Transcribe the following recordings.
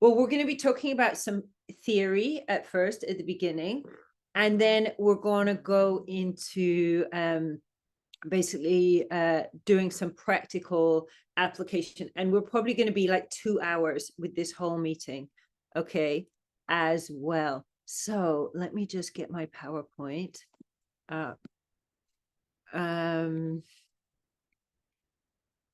Well, we're going to be talking about some theory at first, at the beginning, and then we're going to go into basically doing some practical application. And we're probably going to be like 2 hours with this whole meeting, okay, as well. So let me just get my PowerPoint up.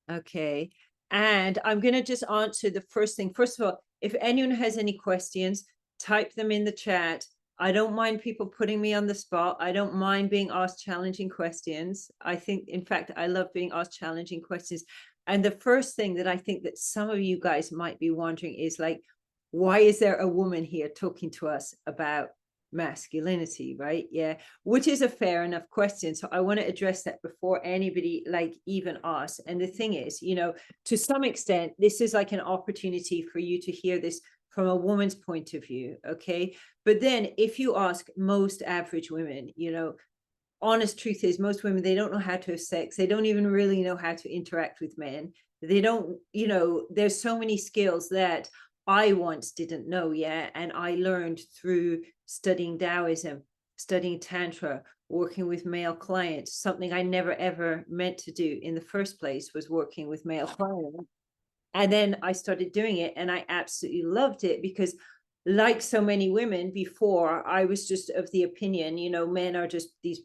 Okay, and I'm going to just answer the first thing. First of all, if anyone has any questions, type them in the chat. I don't mind people putting me on the spot. I don't mind being asked challenging questions. I think, in fact, I love being asked challenging questions. And the first thing that I think that some of you guys might be wondering is like, why is there a woman here talking to us about masculinity, right? Yeah, which is a fair enough question. So I want to address that before anybody like even asks. And the thing is, you know, to some extent, this is like an opportunity for you to hear this from a woman's point of view, okay? But then if you ask most average women, you know, honest truth is most women, they don't know how to have sex. They don't even really know how to interact with men. They don't, you know, there's so many skills that I once didn't know, yeah, and I learned through studying Taoism, studying Tantra, working with male clients. Something I never ever meant to do in the first place was working with male clients. And then I started doing it and I absolutely loved it because, like so many women before, I was just of the opinion, you know, men are just these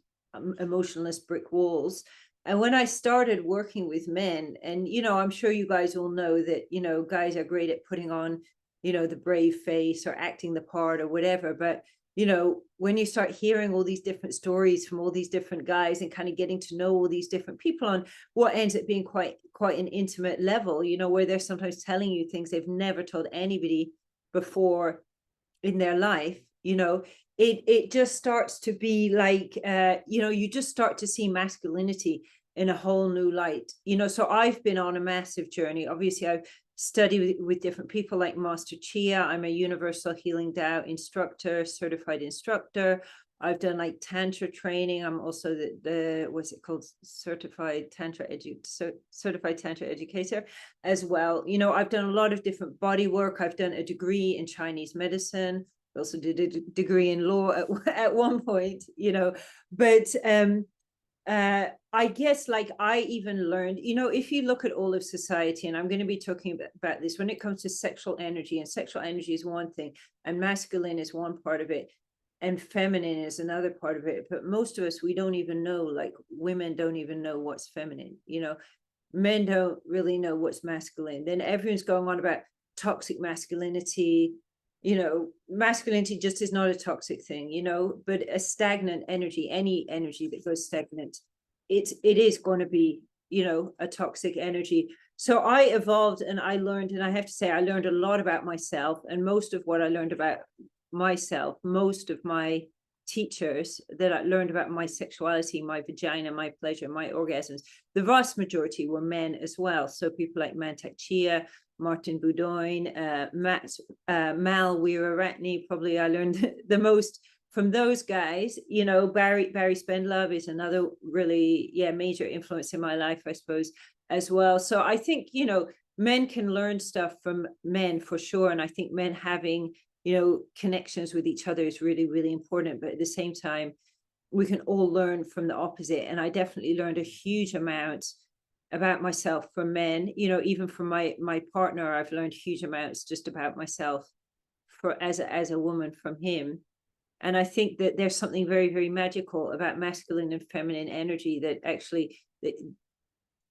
emotionless brick walls. And when I started working with men, and, you know, I'm sure you guys all know that, you know, guys are great at putting on, you know, the brave face or acting the part or whatever. But, you know, when you start hearing all these different stories from all these different guys and kind of getting to know all these different people on what ends up being quite an intimate level, you know, where they're sometimes telling you things they've never told anybody before in their life, you know, it just starts to be like, you know, you just start to see masculinity in a whole new light, you know. So I've been on a massive journey. Obviously, I've studied with different people like Master Chia. I'm a Universal Healing Tao instructor, certified instructor. I've done like Tantra training. I'm also the what's it called? Certified Tantra educator as well. You know, I've done a lot of different body work. I've done a degree in Chinese medicine. I also did a degree in law at one point, you know, but I guess like I even learned, you know, if you look at all of society, and I'm going to be talking about this when it comes to sexual energy, and sexual energy is one thing, and masculine is one part of it, and feminine is another part of it. But most of us, we don't even know, like women don't even know what's feminine, you know, men don't really know what's masculine. Then everyone's going on about toxic masculinity. You know, masculinity just is not a toxic thing, you know, but a stagnant energy, any energy that goes stagnant, it is going to be, you know, a toxic energy. So I evolved and I learned, and I have to say, I learned a lot about myself. And most of what I learned about myself, most of my teachers that I learned about my sexuality, my vagina, my pleasure, my orgasms, the vast majority were men as well. So people like Mantak Chia, Martin Boudoin, Mal Weeraratne, probably I learned the most from those guys. You know, Barry Spendlove is another really, yeah, major influence in my life, I suppose, as well. So I think, you know, men can learn stuff from men for sure. And I think men having, you know, connections with each other is really, really important. But at the same time, we can all learn from the opposite. And I definitely learned a huge amount about myself from men, you know, even from my partner. I've learned huge amounts just about myself as a woman from him. And I think that there's something very, very magical about masculine and feminine energy that actually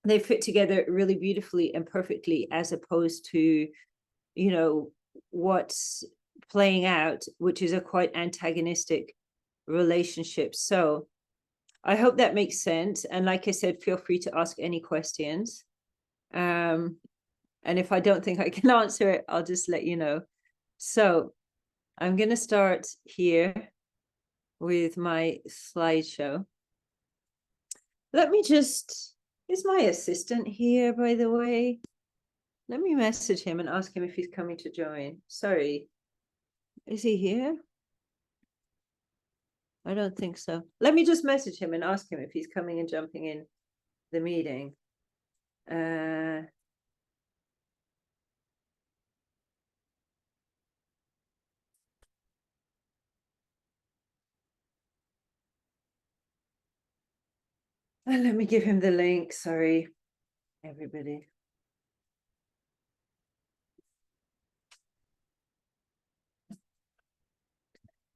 they fit together really beautifully and perfectly, as opposed to, you know, what's playing out, which is a quite antagonistic relationship. So I hope that makes sense. And like I said, feel free to ask any questions. And if I don't think I can answer it, I'll just let you know. So I'm going to start here with my slideshow. Let me just, is my assistant here, by the way? Let me message him and ask him if he's coming to join. Sorry. Is he here? I don't think so. Let me just message him and ask him if he's coming and jumping in the meeting. let me give him the link. Sorry, everybody.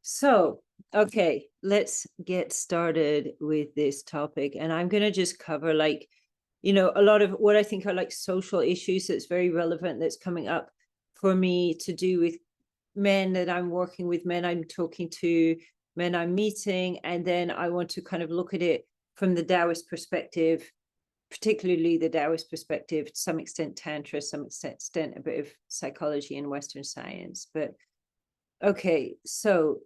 So, okay, let's get started with this topic. And I'm going to just cover, like, you know, a lot of what I think are like social issues that's very relevant, that's coming up for me, to do with men that I'm working with, men I'm talking to, men I'm meeting. And then I want to kind of look at it from the Taoist perspective, particularly the Taoist perspective, to some extent Tantra, some extent a bit of psychology and Western science. But okay, so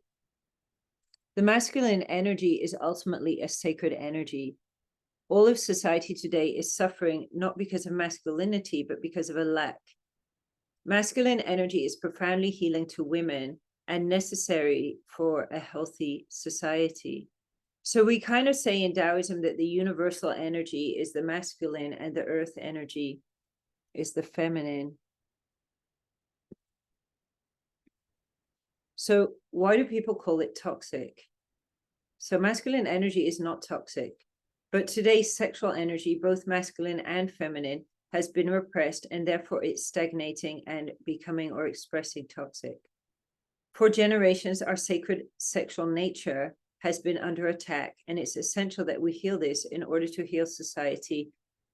the masculine energy is ultimately a sacred energy. All of society today is suffering not because of masculinity, but because of a lack. Masculine energy is profoundly healing to women and necessary for a healthy society. So we kind of say in Taoism that the universal energy is the masculine and the earth energy is the feminine. So why do people call it toxic? So masculine energy is not toxic, but today's sexual energy, both masculine and feminine, has been repressed, and therefore it's stagnating and becoming or expressing toxic. For generations, our sacred sexual nature has been under attack, and it's essential that we heal this in order to heal society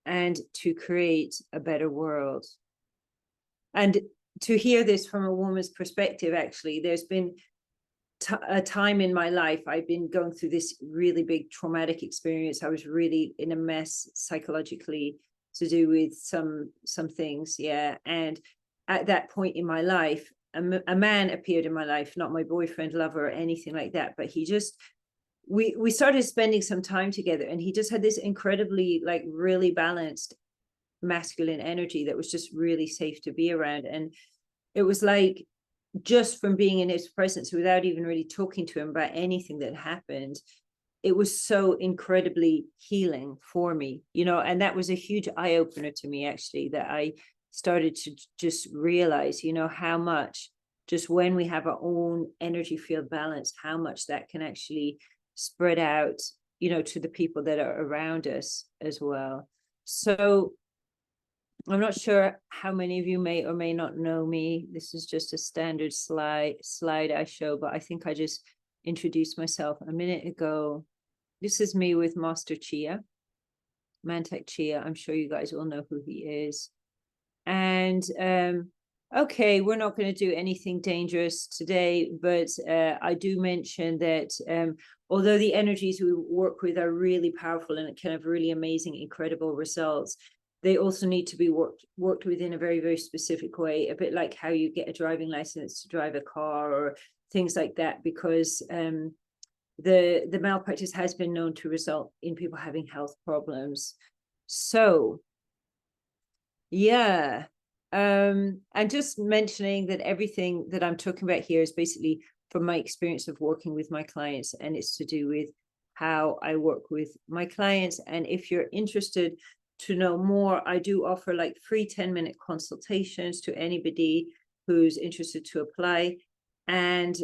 and to create a better world. And to hear this from a woman's perspective, actually, there's been a time in my life I've been going through this really big traumatic experience. I was really in a mess psychologically, to do with some things, yeah. And at that point in my life, a man appeared in my life, not my boyfriend, lover, or anything like that, but he just, we started spending some time together, and he just had this incredibly, like, really balanced masculine energy that was just really safe to be around. And it was like, just from being in his presence, without even really talking to him about anything that happened, it was so incredibly healing for me, you know. And that was a huge eye-opener to me, actually, that I started to just realize, you know, how much, just when we have our own energy field balanced, how much that can actually spread out, you know, to the people that are around us as well. So I'm not sure how many of you may or may not know me. This is just a standard slide I show, but I think I just introduced myself a minute ago. This is me with Master Chia, Mantak Chia. I'm sure you guys all know who he is. And okay, we're not going to do anything dangerous today, but I do mention that although the energies we work with are really powerful and can have really amazing, incredible results, they also need to be worked with in a very, very specific way, a bit like how you get a driving license to drive a car or things like that, because the malpractice has been known to result in people having health problems. So yeah, and just mentioning that everything that I'm talking about here is basically from my experience of working with my clients, and it's to do with how I work with my clients. And if you're interested to know more, I do offer like free 10-minute consultations to anybody who's interested to apply. And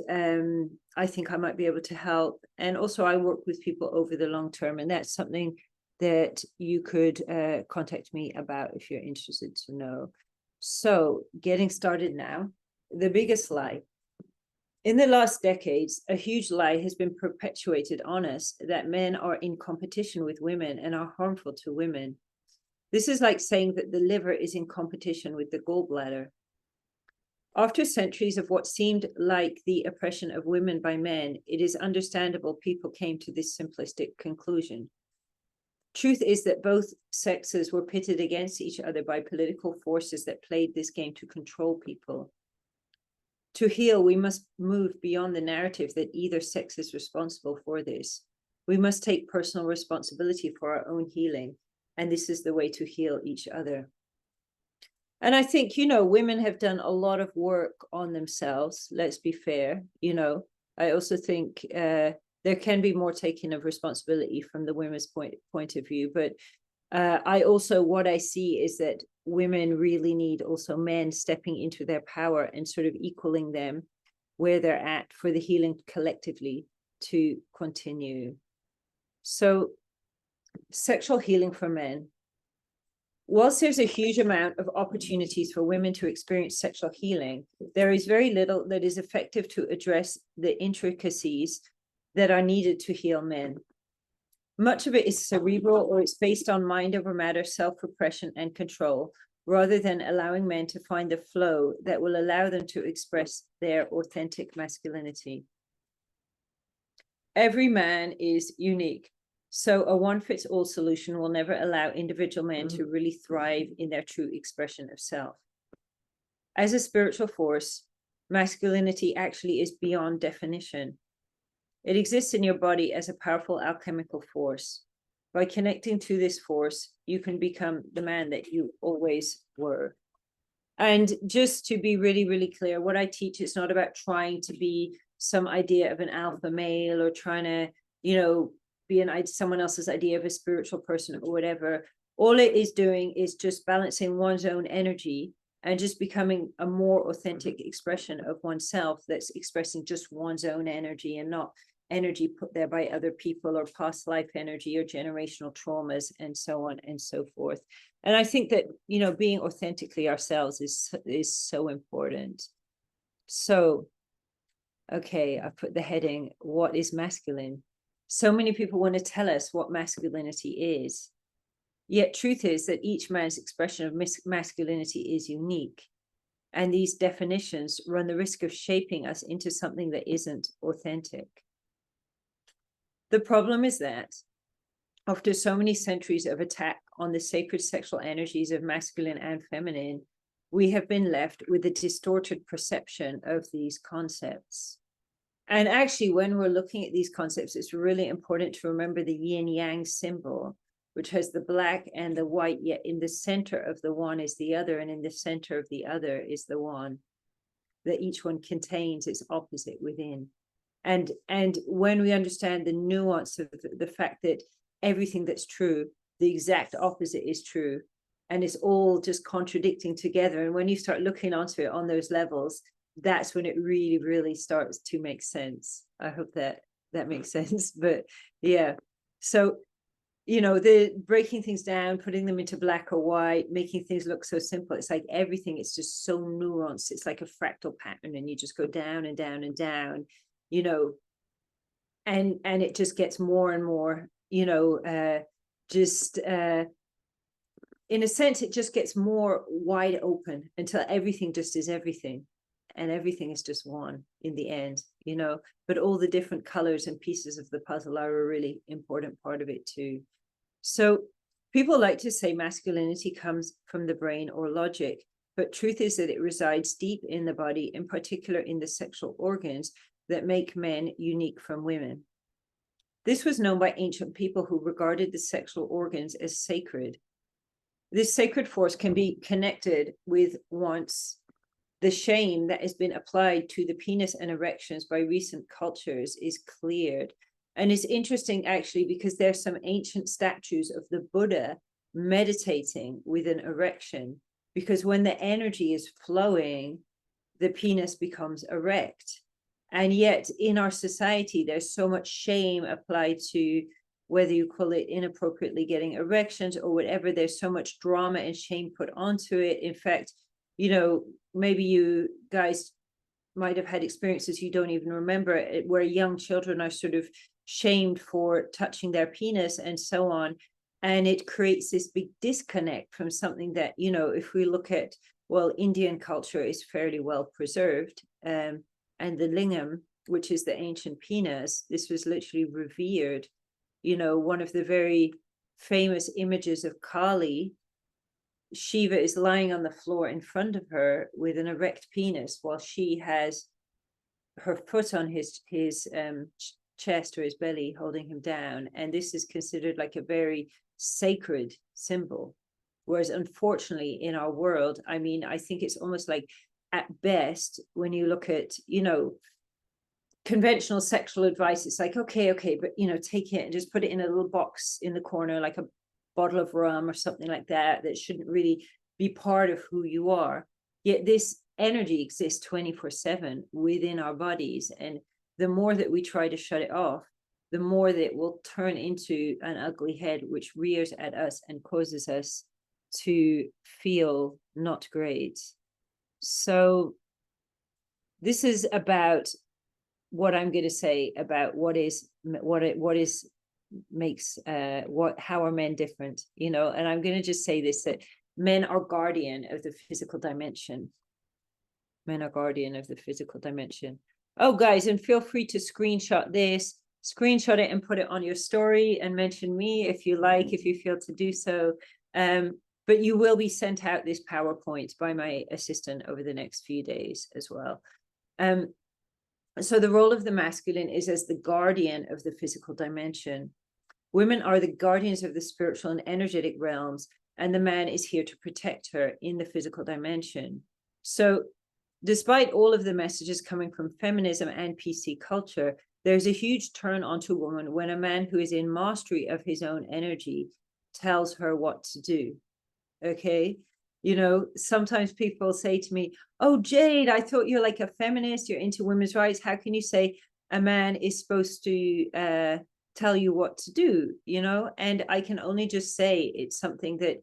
I think I might be able to help. And also I work with people over the long term, and that's something that you could contact me about if you're interested to know. So getting started now, the biggest lie. In the last decades, a huge lie has been perpetuated on us that men are in competition with women and are harmful to women. This is like saying that the liver is in competition with the gallbladder. After centuries of what seemed like the oppression of women by men, it is understandable people came to this simplistic conclusion. Truth is that both sexes were pitted against each other by political forces that played this game to control people. To heal, we must move beyond the narrative that either sex is responsible for this. We must take personal responsibility for our own healing, and this is the way to heal each other. And I think, you know, women have done a lot of work on themselves, let's be fair. You know, I also think there can be more taking of responsibility from the women's point of view. But I also, what I see is that women really need also men stepping into their power and sort of equaling them where they're at for the healing collectively to continue. So Sexual healing for men. Whilst there's a huge amount of opportunities for women to experience sexual healing, there is very little that is effective to address the intricacies that are needed to heal men. Much of it is cerebral, or it's based on mind over matter, self-repression and control, rather than allowing men to find the flow that will allow them to express their authentic masculinity. Every man is unique. So a one-fits-all solution will never allow individual men to really thrive in their true expression of self. As a spiritual force, masculinity actually is beyond definition. It exists in your body as a powerful alchemical force. By connecting to this force, you can become the man that you always were. And just to be really, really clear, what I teach is not about trying to be some idea of an alpha male or trying to, be someone else's idea of a spiritual person or whatever. All it is doing is just balancing one's own energy and just becoming a more authentic expression of oneself that's expressing just one's own energy and not energy put there by other people or past life energy or generational traumas and so on and so forth. And I think that, being authentically ourselves is so important. So, okay, I put the heading, what is masculine? So many people want to tell us what masculinity is. Yet truth is that each man's expression of masculinity is unique. And these definitions run the risk of shaping us into something that isn't authentic. The problem is that after so many centuries of attack on the sacred sexual energies of masculine and feminine, we have been left with a distorted perception of these concepts. And actually, when we're looking at these concepts, it's really important to remember the yin-yang symbol, which has the black and the white, yet in the center of the one is the other, and in the center of the other is the one, that each one contains its opposite within. And when we understand the nuance of the fact that everything that's true, the exact opposite is true, and it's all just contradicting together. And when you start looking onto it on those levels, that's when it really, really starts to make sense. I hope that makes sense. But yeah, so, the breaking things down, putting them into black or white, making things look so simple. It's like everything is just so nuanced. It's like a fractal pattern, and you just go down and down and down, and it just gets more and more, in a sense, it just gets more wide open until everything just is everything. And everything is just one in the end, but all the different colors and pieces of the puzzle are a really important part of it too. So people like to say masculinity comes from the brain or logic, but truth is that it resides deep in the body, in particular in the sexual organs that make men unique from women. This was known by ancient people who regarded the sexual organs as sacred. This sacred force can be connected with once the shame that has been applied to the penis and erections by recent cultures is cleared. And it's interesting, actually, because there's some ancient statues of the Buddha meditating with an erection, because when the energy is flowing, the penis becomes erect. And yet in our society, there's so much shame applied to whether you call it inappropriately getting erections or whatever. There's so much drama and shame put onto it. In fact, maybe you guys might have had experiences you don't even remember, where young children are sort of shamed for touching their penis and so on. And it creates this big disconnect from something that, if we look at, well, Indian culture is fairly well preserved. And the lingam, which is the ancient penis, this was literally revered. One of the very famous images of Kali, Shiva is lying on the floor in front of her with an erect penis, while she has her foot on his chest or his belly, holding him down. And this is considered like a very sacred symbol. Whereas unfortunately in our world, I think it's almost like, at best, when you look at, conventional sexual advice, it's like, okay, but, take it and just put it in a little box in the corner, like a bottle of rum or something like that shouldn't really be part of who you are. Yet this energy exists 24/7 within our bodies, and the more that we try to shut it off, the more that it will turn into an ugly head, which rears at us and causes us to feel not great. So this is about what I'm going to say about how are men different, and I'm going to just say this, that men are guardian of the physical dimension. Men are guardian of the physical dimension. Oh, guys, and feel free to screenshot it and put it on your story and mention me if you like, if you feel to do so. But you will be sent out this PowerPoint by my assistant over the next few days as well. So the role of the masculine is as the guardian of the physical dimension. Women are the guardians of the spiritual and energetic realms, and the man is here to protect her in the physical dimension. So despite all of the messages coming from feminism and PC culture, there's a huge turn onto woman when a man who is in mastery of his own energy tells her what to do. Okay. Sometimes people say to me, oh, Jade, I thought you're like a feminist, you're into women's rights. How can you say a man is supposed to tell you what to do? And I can only just say it's something that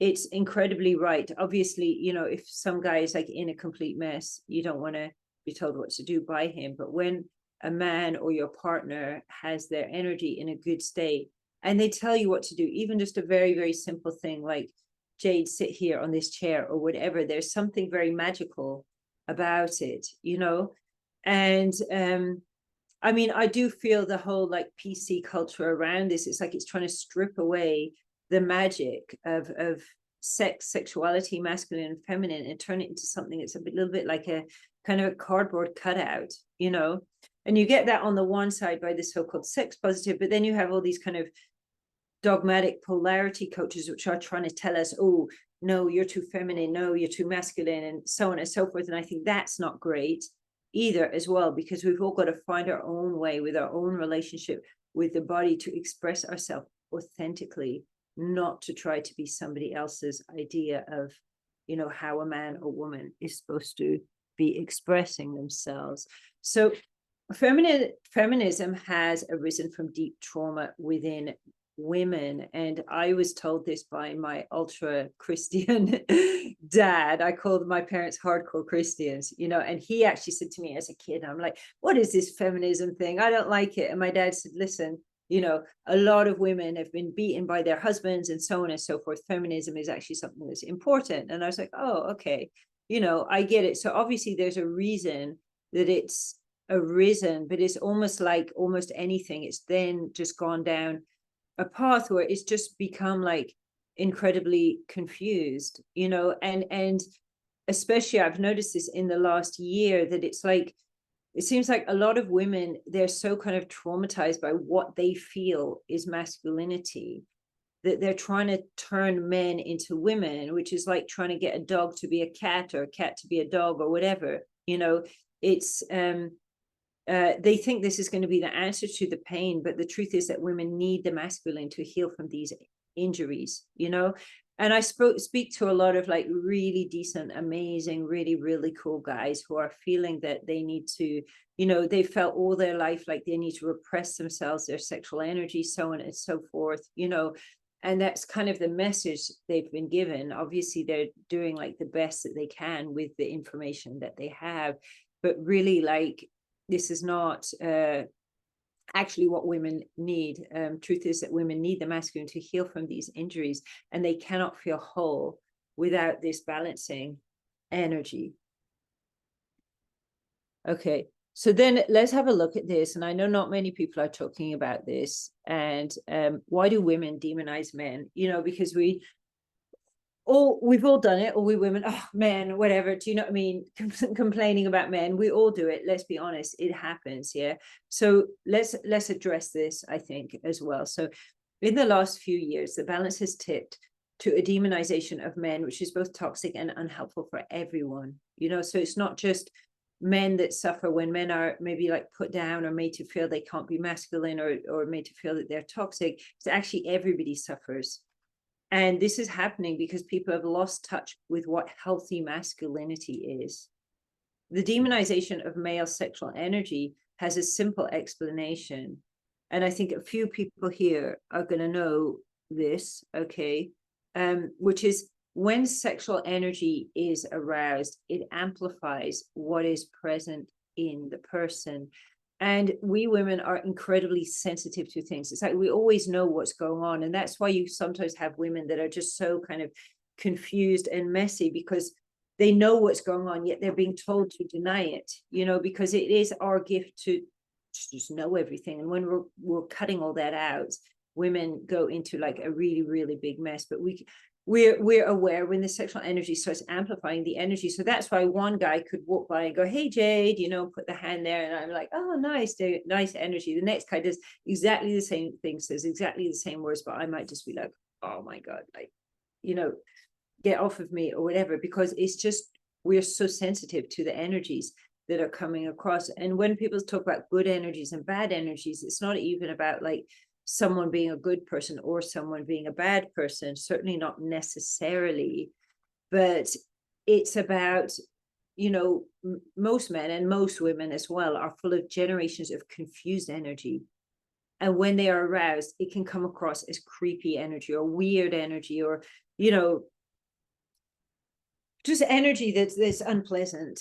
it's incredibly right. Obviously, if some guy is like in a complete mess, you don't want to be told what to do by him. But when a man or your partner has their energy in a good state and they tell you what to do, even just a very, very simple thing like, Jade, sit here on this chair or whatever, there's something very magical about it, and I mean, I do feel the whole like PC culture around this, it's like it's trying to strip away the magic of sexuality, masculine and feminine, and turn it into something that's a little bit like a kind of a cardboard cutout, and you get that on the one side by the so-called sex positive, but then you have all these kind of dogmatic polarity coaches which are trying to tell us, oh no, you're too feminine, no, you're too masculine, and so on and so forth. And I think that's not great either as well, because we've all got to find our own way with our own relationship with the body to express ourselves authentically, not to try to be somebody else's idea of how a man or woman is supposed to be expressing themselves. So feminism has arisen from deep trauma within women, and I was told this by my ultra Christian dad. I called my parents hardcore Christians, and he actually said to me as a kid, I'm like, what is this feminism thing? I don't like it. And my dad said, listen, a lot of women have been beaten by their husbands and so on and so forth. Feminism is actually something that's important. And I was like, oh, okay, I get it. So obviously there's a reason that it's arisen, but it's almost like almost anything, it's then just gone down a path where it's just become like incredibly confused, and especially I've noticed this in the last year, that it's like, it seems like a lot of women, they're so kind of traumatized by what they feel is masculinity, that they're trying to turn men into women, which is like trying to get a dog to be a cat or a cat to be a dog or whatever, it's they think this is going to be the answer to the pain, but the truth is that women need the masculine to heal from these injuries, and I speak to a lot of like really decent, amazing, really, really cool guys who are feeling that they need to, they felt all their life like they need to repress themselves, their sexual energy, so on and so forth, and that's kind of the message they've been given. Obviously they're doing like the best that they can with the information that they have, but really like, this is not actually what women need. Truth is that women need the masculine to heal from these injuries, and they cannot feel whole without this balancing energy. Okay, so then let's have a look at this. And I know not many people are talking about this. And why do women demonize men? Because we've all done it, or we women, oh man, whatever, do you know what I mean? Complaining about men, we all do it, let's be honest, it happens. Yeah, so let's address this, I think, as well. So in the last few years, the balance has tipped to a demonization of men, which is both toxic and unhelpful for everyone. So it's not just men that suffer when men are maybe like put down or made to feel they can't be masculine, or made to feel that they're toxic. It's actually everybody suffers. And this is happening because people have lost touch with what healthy masculinity is. The demonization of male sexual energy has a simple explanation. and I think a few people here are going to know this, okay, which is when sexual energy is aroused, it amplifies what is present in the person. And we women are incredibly sensitive to things. It's like we always know what's going on. And that's why you sometimes have women that are just so kind of confused and messy, because they know what's going on, yet they're being told to deny it, because it is our gift to just know everything. And when we're cutting all that out, women go into like a really, really big mess. But we're aware when the sexual energy starts amplifying the energy. So that's why one guy could walk by and go, "Hey Jade," put the hand there, and I'm like, "Oh, nice, dude, nice energy." The next guy does exactly the same thing, says exactly the same words, but I might just be like, "Oh my God, like, get off of me," or whatever, because it's just, we're so sensitive to the energies that are coming across. And when people talk about good energies and bad energies, it's not even about like someone being a good person or someone being a bad person, certainly not necessarily, but it's about, most men and most women as well are full of generations of confused energy. And when they are aroused, it can come across as creepy energy or weird energy, or, just energy that's unpleasant.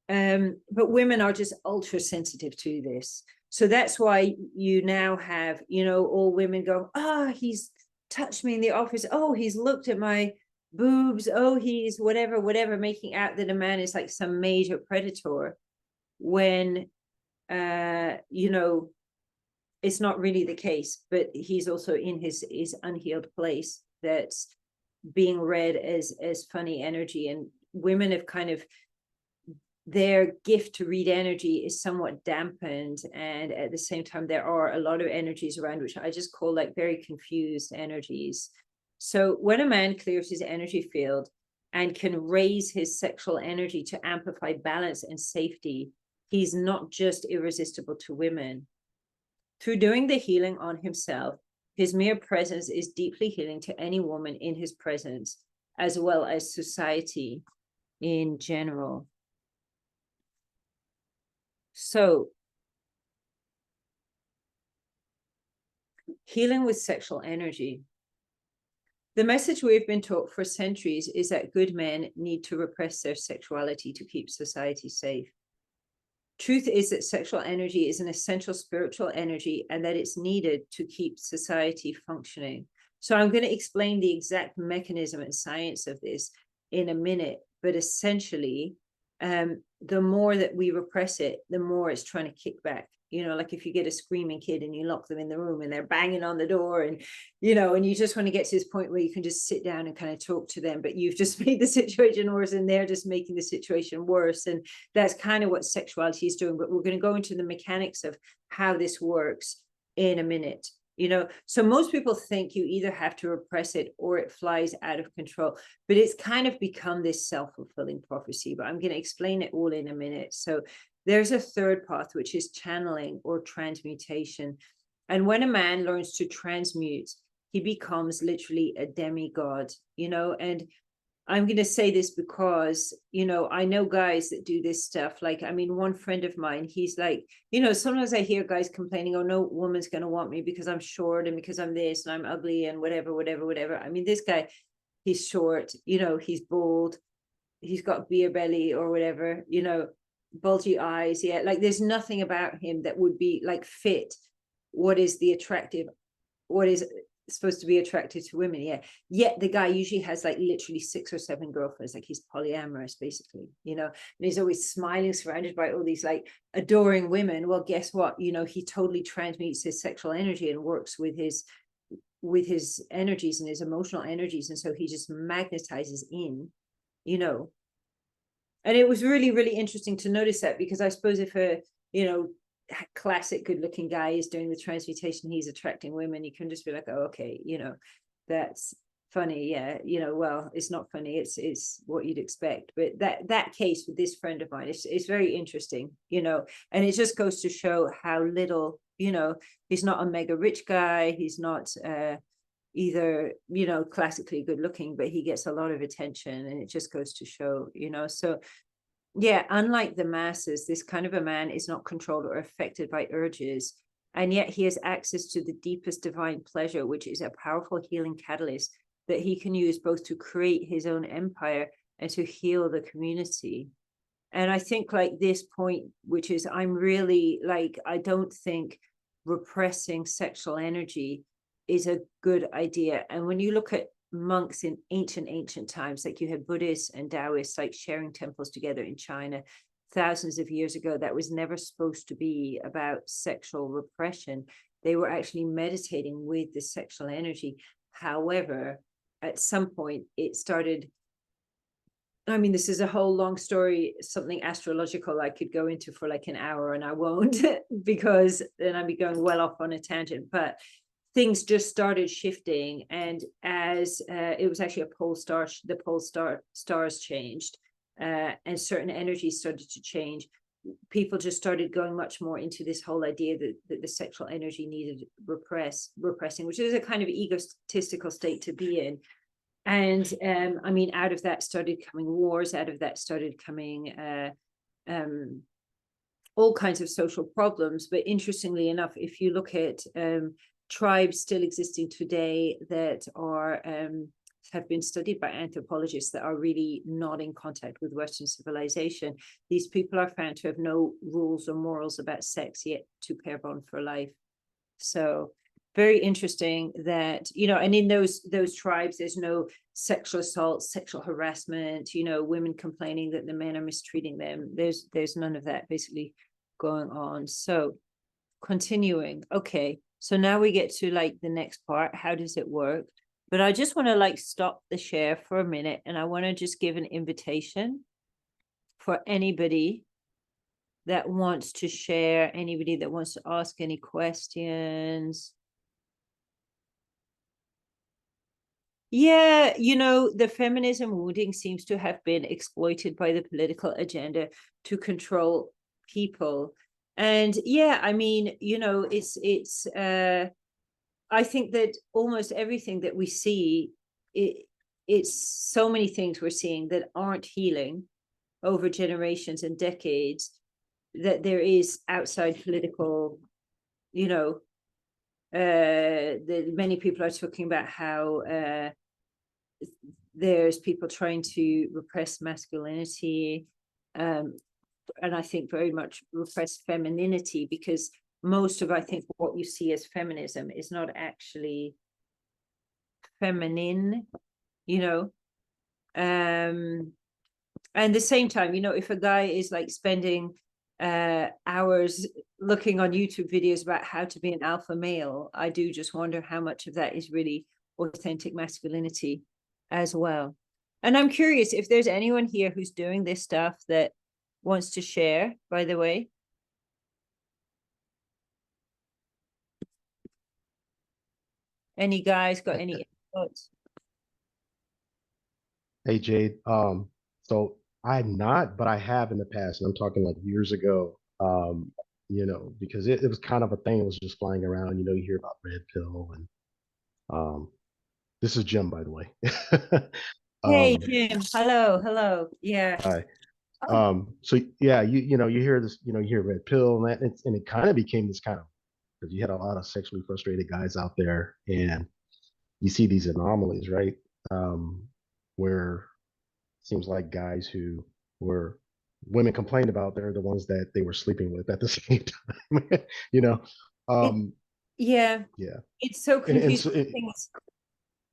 But women are just ultra sensitive to this. So that's why you now have, all women go, he's touched me in the office. Oh, he's looked at my boobs. Oh, he's whatever, making out that a man is like some major predator, when, it's not really the case, but he's also in his unhealed place that's being read as funny energy. And women have kind of, their gift to read energy is somewhat dampened, and at the same time there are a lot of energies around, which I just call like very confused energies. So when a man clears his energy field and can raise his sexual energy to amplify balance and safety, he's not just irresistible to women. Through doing the healing on himself, his mere presence is deeply healing to any woman in his presence, as well as society in general. So, healing with sexual energy. The message we've been taught for centuries is that good men need to repress their sexuality to keep society safe. Truth is that sexual energy is an essential spiritual energy, and that it's needed to keep society functioning. So I'm going to explain the exact mechanism and science of this in a minute, but essentially, the more that we repress it, the more it's trying to kick back. Like if you get a screaming kid and you lock them in the room and they're banging on the door, and, and you just want to get to this point where you can just sit down and kind of talk to them, but you've just made the situation worse and they're just making the situation worse. And that's kind of what sexuality is doing. But we're going to go into the mechanics of how this works in a minute. So most people think you either have to repress it or it flies out of control, but it's kind of become this self-fulfilling prophecy. But I'm going to explain it all in a minute. So there's a third path, which is channeling or transmutation. And when a man learns to transmute, he becomes literally a demigod, and I'm going to say this because, I know guys that do this stuff. Like, one friend of mine, he's like, sometimes I hear guys complaining, "Oh, no woman's going to want me because I'm short and because I'm this and I'm ugly and whatever. This guy, he's short, he's bald, he's got beer belly or whatever, bulgy eyes. Yeah. Like there's nothing about him that would be like fit what is supposed to be attractive to women. Yeah. Yet the guy usually has like literally 6 or 7 girlfriends. Like he's polyamorous basically, and he's always smiling, surrounded by all these like adoring women. Well, guess what? He totally transmutes his sexual energy and works with his energies and his emotional energies. And so he just magnetizes in, and it was really, really interesting to notice that, because I suppose if a, classic good looking guy is doing the transmutation, he's attracting women, you can just be like, oh, okay, that's funny. Yeah. Well, it's not funny. It's what you'd expect. But that case with this friend of mine is very interesting, and it just goes to show how little, he's not a mega rich guy. He's not, either, classically good looking, but he gets a lot of attention, and it just goes to show, so yeah, unlike the masses, this kind of a man is not controlled or affected by urges. and yet he has access to the deepest divine pleasure, which is a powerful healing catalyst that he can use both to create his own empire and to heal the community. And I think like this point, which is I'm really like, I don't think repressing sexual energy is a good idea. And when you look at monks in ancient times, like you had Buddhists and Taoists like sharing temples together in China thousands of years ago, that was never supposed to be about sexual repression. They were actually meditating with the sexual energy. However, at some point it started, I mean, this is a whole long story, something astrological I could go into for like an hour, and I won't because then I'd be going well off on a tangent. But things just started shifting, and as it was actually the pole stars changed, and certain energies started to change. People just started going much more into this whole idea that the sexual energy needed repressing, which is a kind of egotistical state to be in. And I mean, out of that started coming wars, out of that started coming all kinds of social problems. But interestingly enough, if you look at tribes still existing today that are have been studied by anthropologists that are really not in contact with Western civilization, these people are found to have no rules or morals about sex, yet to pair bond for life. So very interesting that, you know, and in those tribes, there's no sexual assault, sexual harassment, you know, women complaining that the men are mistreating them. There's none of that basically going on. So continuing. Okay. So now we get to like the next part. How does it work? But I just want to like stop the share for a minute, and I want to just give an invitation for anybody that wants to share, anybody that wants to ask any questions. Yeah, you know, the feminism wounding seems to have been exploited by the political agenda to control people. And yeah, I mean, you know, it's I think that almost everything that we see, it's so many things we're seeing that aren't healing over generations and decades, that there is outside political, you know, many people are talking about how there's people trying to repress masculinity, and I think very much repress femininity, because most of, I think, what you see as feminism is not actually feminine, you know. And the same time, you know, if a guy is like spending hours looking on YouTube videos about how to be an alpha male, I do just wonder how much of that is really authentic masculinity as well. And I'm curious if there's anyone here who's doing this stuff that wants to share, by the way. Any guys got any thoughts? Hey Jade, so I'm not, but I have in the past, and I'm talking like years ago. You know, because it was kind of a thing. It was just flying around. You know, you hear about red pill, and um, this is Jim, by the way. Hey, um, Jim. Hello. Yeah. Hi. Oh, So yeah, you know, you hear this, you know, you hear red pill, and and it kind of became this kind of, because you had a lot of sexually frustrated guys out there, and you see these anomalies, right? Where seems like guys who were women complained about, they're the ones that they were sleeping with at the same time. You know, it, um, yeah. yeah, It's so and confusing. so Things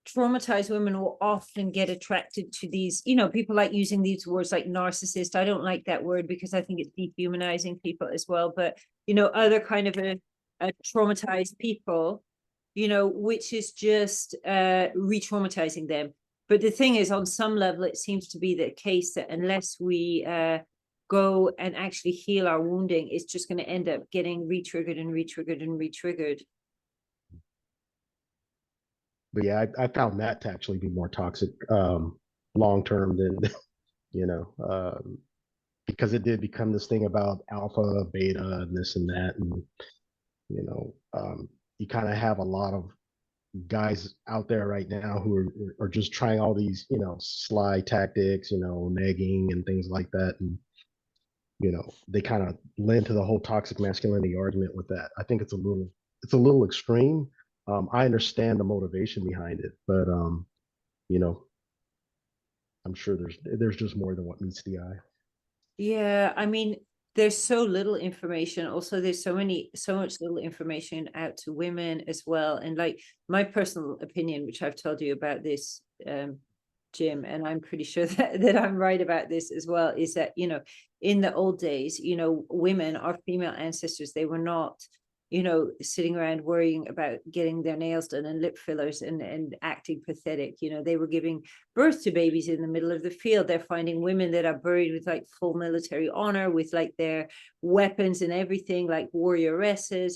traumatized women will often get attracted to these, you know, people like using these words like narcissist. I don't like that word because I think it's dehumanizing people as well. But, you know, other kind of a traumatized people, you know, which is just re-traumatizing them. But the thing is, on some level, it seems to be the case that unless we go and actually heal our wounding, it's just going to end up getting re-triggered and re-triggered and re-triggered. but yeah, I found that to actually be more toxic long term than you know, because it did become this thing about alpha, beta, and this and that, and you know, you kind of have a lot of guys out there right now who are just trying all these, you know, sly tactics, you know, negging and things like that, and they kind of lend to the whole toxic masculinity argument with that. I think it's a little extreme. I understand the motivation behind it, but you know, I'm sure there's just more than what meets the eye. Yeah, I mean, there's so little information. Also, there's so much little information out to women as well. And like my personal opinion, which I've told you about this, Jim, and I'm pretty sure that I'm right about this as well, is that, in the old days, women, our female ancestors, they were not, sitting around worrying about getting their nails done and lip fillers and acting pathetic. They were giving birth to babies in the middle of the field. They're finding women that are buried with like full military honor, with like their weapons and everything, like warrioresses,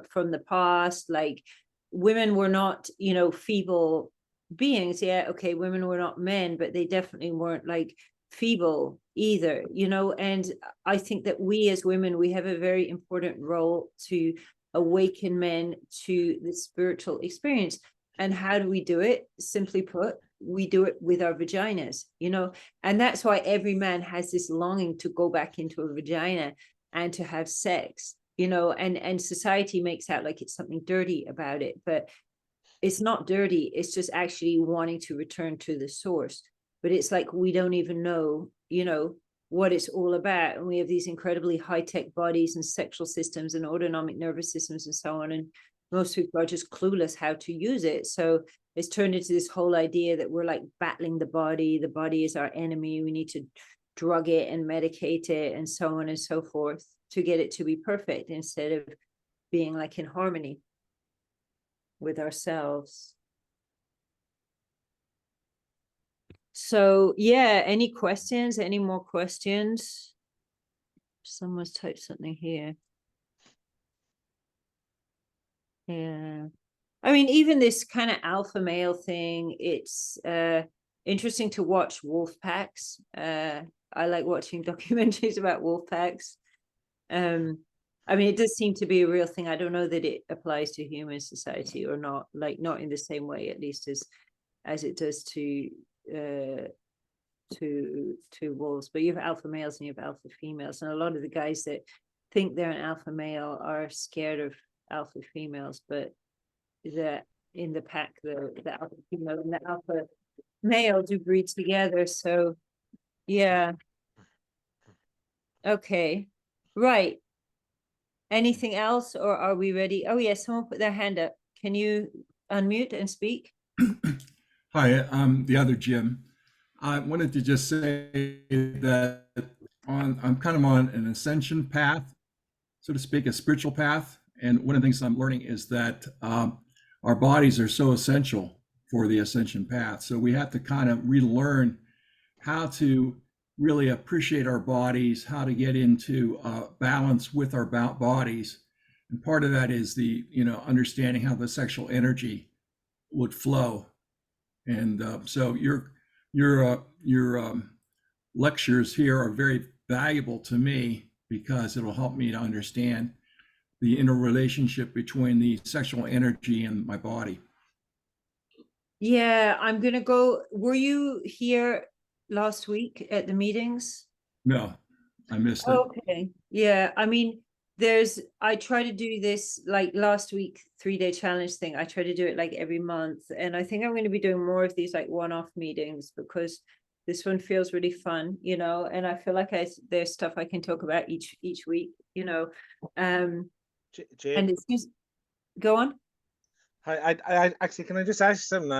from the past. Like women were not, feeble beings. Yeah, okay, women were not men, but they definitely weren't like feeble either, and I think that we as women, we have a very important role to awaken men to the spiritual experience. And how do we do it? Simply put, we do it with our vaginas, and that's why every man has this longing to go back into a vagina and to have sex, and society makes out like it's something dirty about it, but it's not dirty. It's just actually wanting to return to the source. But it's like we don't even know, what it's all about. And we have these incredibly high-tech bodies and sexual systems and autonomic nervous systems and so on. And most people are just clueless how to use it. So it's turned into this whole idea that we're like battling the body. The body is our enemy. We need to drug it and medicate it and so on and so forth to get it to be perfect, instead of being like in harmony with ourselves. So yeah, any questions? Any more questions? Someone's typed something here. Yeah. I mean, even this kind of alpha male thing, it's interesting to watch wolf packs. I like watching documentaries about wolf packs. I mean, it does seem to be a real thing. I don't know that it applies to human society or not, like not in the same way, at least as it does to wolves. But you have alpha males and you have alpha females, and a lot of the guys that think they're an alpha male are scared of alpha females, but that in the pack, the alpha female and the alpha male do breed together. So yeah. Okay. Right. Anything else, or are we ready? Oh yeah, someone put their hand up. Can you unmute and speak? Hi, I'm the other Jim. I wanted to just say that I'm kind of on an ascension path, so to speak, a spiritual path. And one of the things I'm learning is that our bodies are so essential for the ascension path. So we have to kind of relearn how to really appreciate our bodies, how to get into balance with our bodies. And part of that is the, understanding how the sexual energy would flow. And so your lectures here are very valuable to me because it'll help me to understand the interrelationship between the sexual energy and my body. Yeah, I'm gonna go. Were you here last week at the meetings? No, I missed it. Okay. Yeah, I mean, I try to do this like last week, 3-day challenge thing. I try to do it like every month. And I think I'm going to be doing more of these like one-off meetings, because this one feels really fun, and I feel like there's stuff I can talk about each week, and Jim, it's just, go on. I actually, can I just ask you something?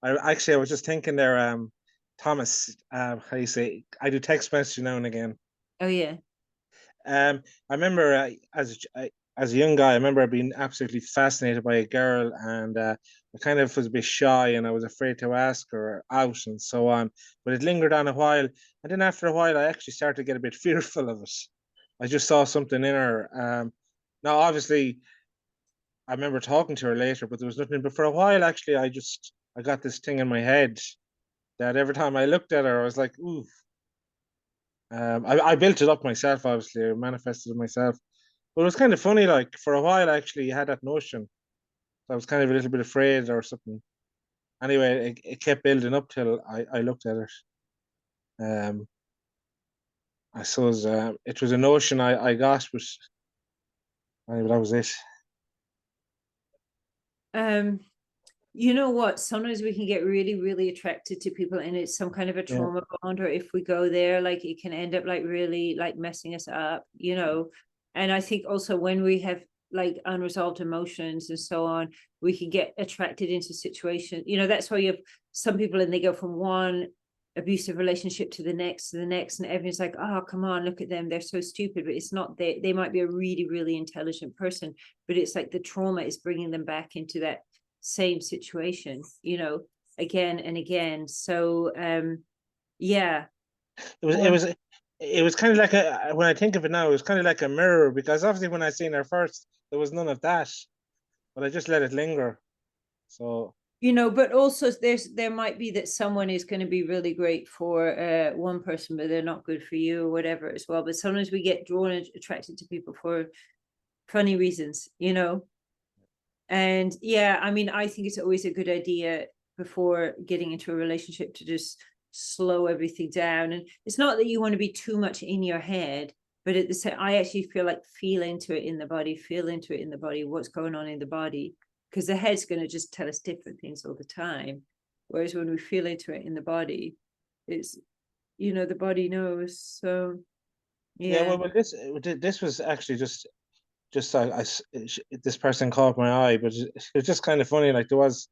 I was just thinking there, Thomas, how you say, I do text message now and again. Oh yeah. I remember as a young guy, I remember being absolutely fascinated by a girl, and I kind of was a bit shy, and I was afraid to ask her out and so on. But it lingered on a while, and then after a while, I actually started to get a bit fearful of it. I just saw something in her. Now, obviously, I remember talking to her later, but there was nothing. But for a while, actually, I got this thing in my head that every time I looked at her, I was like, ooh. I built it up myself, obviously, I manifested it myself. But it was kind of funny, like for a while, I actually had that notion. I was kind of a little bit afraid or something. Anyway, it kept building up till I looked at it. I suppose it was a notion I got, but anyway, that was it. You know what? Sometimes we can get really, really attracted to people, and it's some kind of a Yeah. trauma bond, or if we go there, like it can end up like really like messing us up, you know. And I think also when we have like unresolved emotions and so on, we can get attracted into situations. You know, that's why you have some people and they go from one abusive relationship to the next, and everyone's like, oh, come on, look at them, they're so stupid. But it's not, they might be a really, really intelligent person, but it's like the trauma is bringing them back into that same situation, you know, again and again. So yeah, It was kind of like when I think of it now, it was kind of like a mirror, because obviously when I seen her first, there was none of that, but I just let it linger. So you know, but also there might be that someone is going to be really great for one person, but they're not good for you or whatever as well. But sometimes we get drawn and attracted to people for funny reasons, you know. And yeah, I mean, I think it's always a good idea before getting into a relationship to just slow everything down. And it's not that you want to be too much in your head, but at the same, I actually feel like feel into it in the body, what's going on in the body, because the head's going to just tell us different things all the time. Whereas when we feel into it in the body, it's, you know, the body knows. So yeah, yeah. well, this was actually just this person caught my eye, but it was just kind of funny. Like there was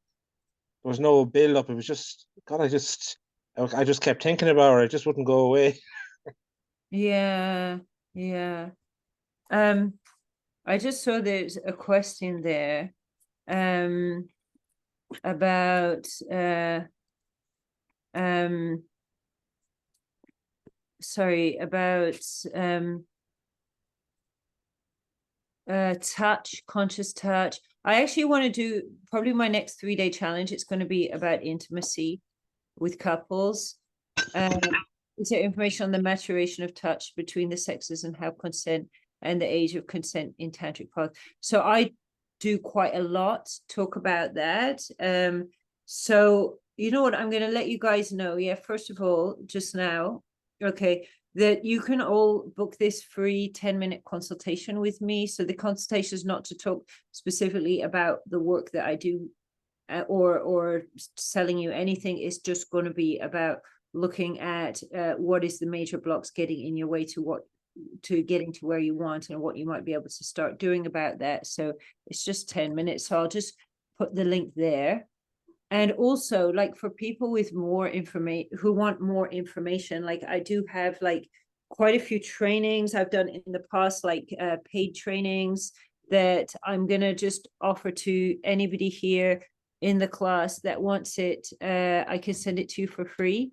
no build up. It was just God. I just kept thinking about her. It just wouldn't go away. Yeah, yeah. I just saw there's a question there about sorry, about touch, conscious touch. I actually want to do probably my next 3-day challenge. It's going to be about intimacy with couples. Is there information on the maturation of touch between the sexes and how consent and the age of consent in tantric path? So I do quite a lot talk about that. So you know what, I'm going to let you guys know. Yeah, first of all, just now, okay, that you can all book this free 10-minute consultation with me. So the consultation is not to talk specifically about the work that I do or selling you anything. It's just going to be about looking at what is the major blocks getting in your way to getting to where you want, and what you might be able to start doing about that. So it's just 10 minutes. So I'll just put the link there. And also, like, for people with more information, who want more information, like I do have like quite a few trainings I've done in the past, like paid trainings that I'm gonna just offer to anybody here in the class that wants it. I can send it to you for free.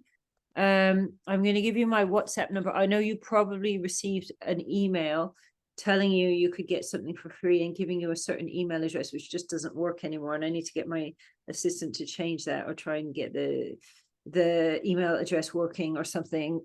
I'm going to give you my WhatsApp number. I know you probably received an email telling you could get something for free and giving you a certain email address, which just doesn't work anymore. And I need to get my assistant to change that, or try and get the email address working or something.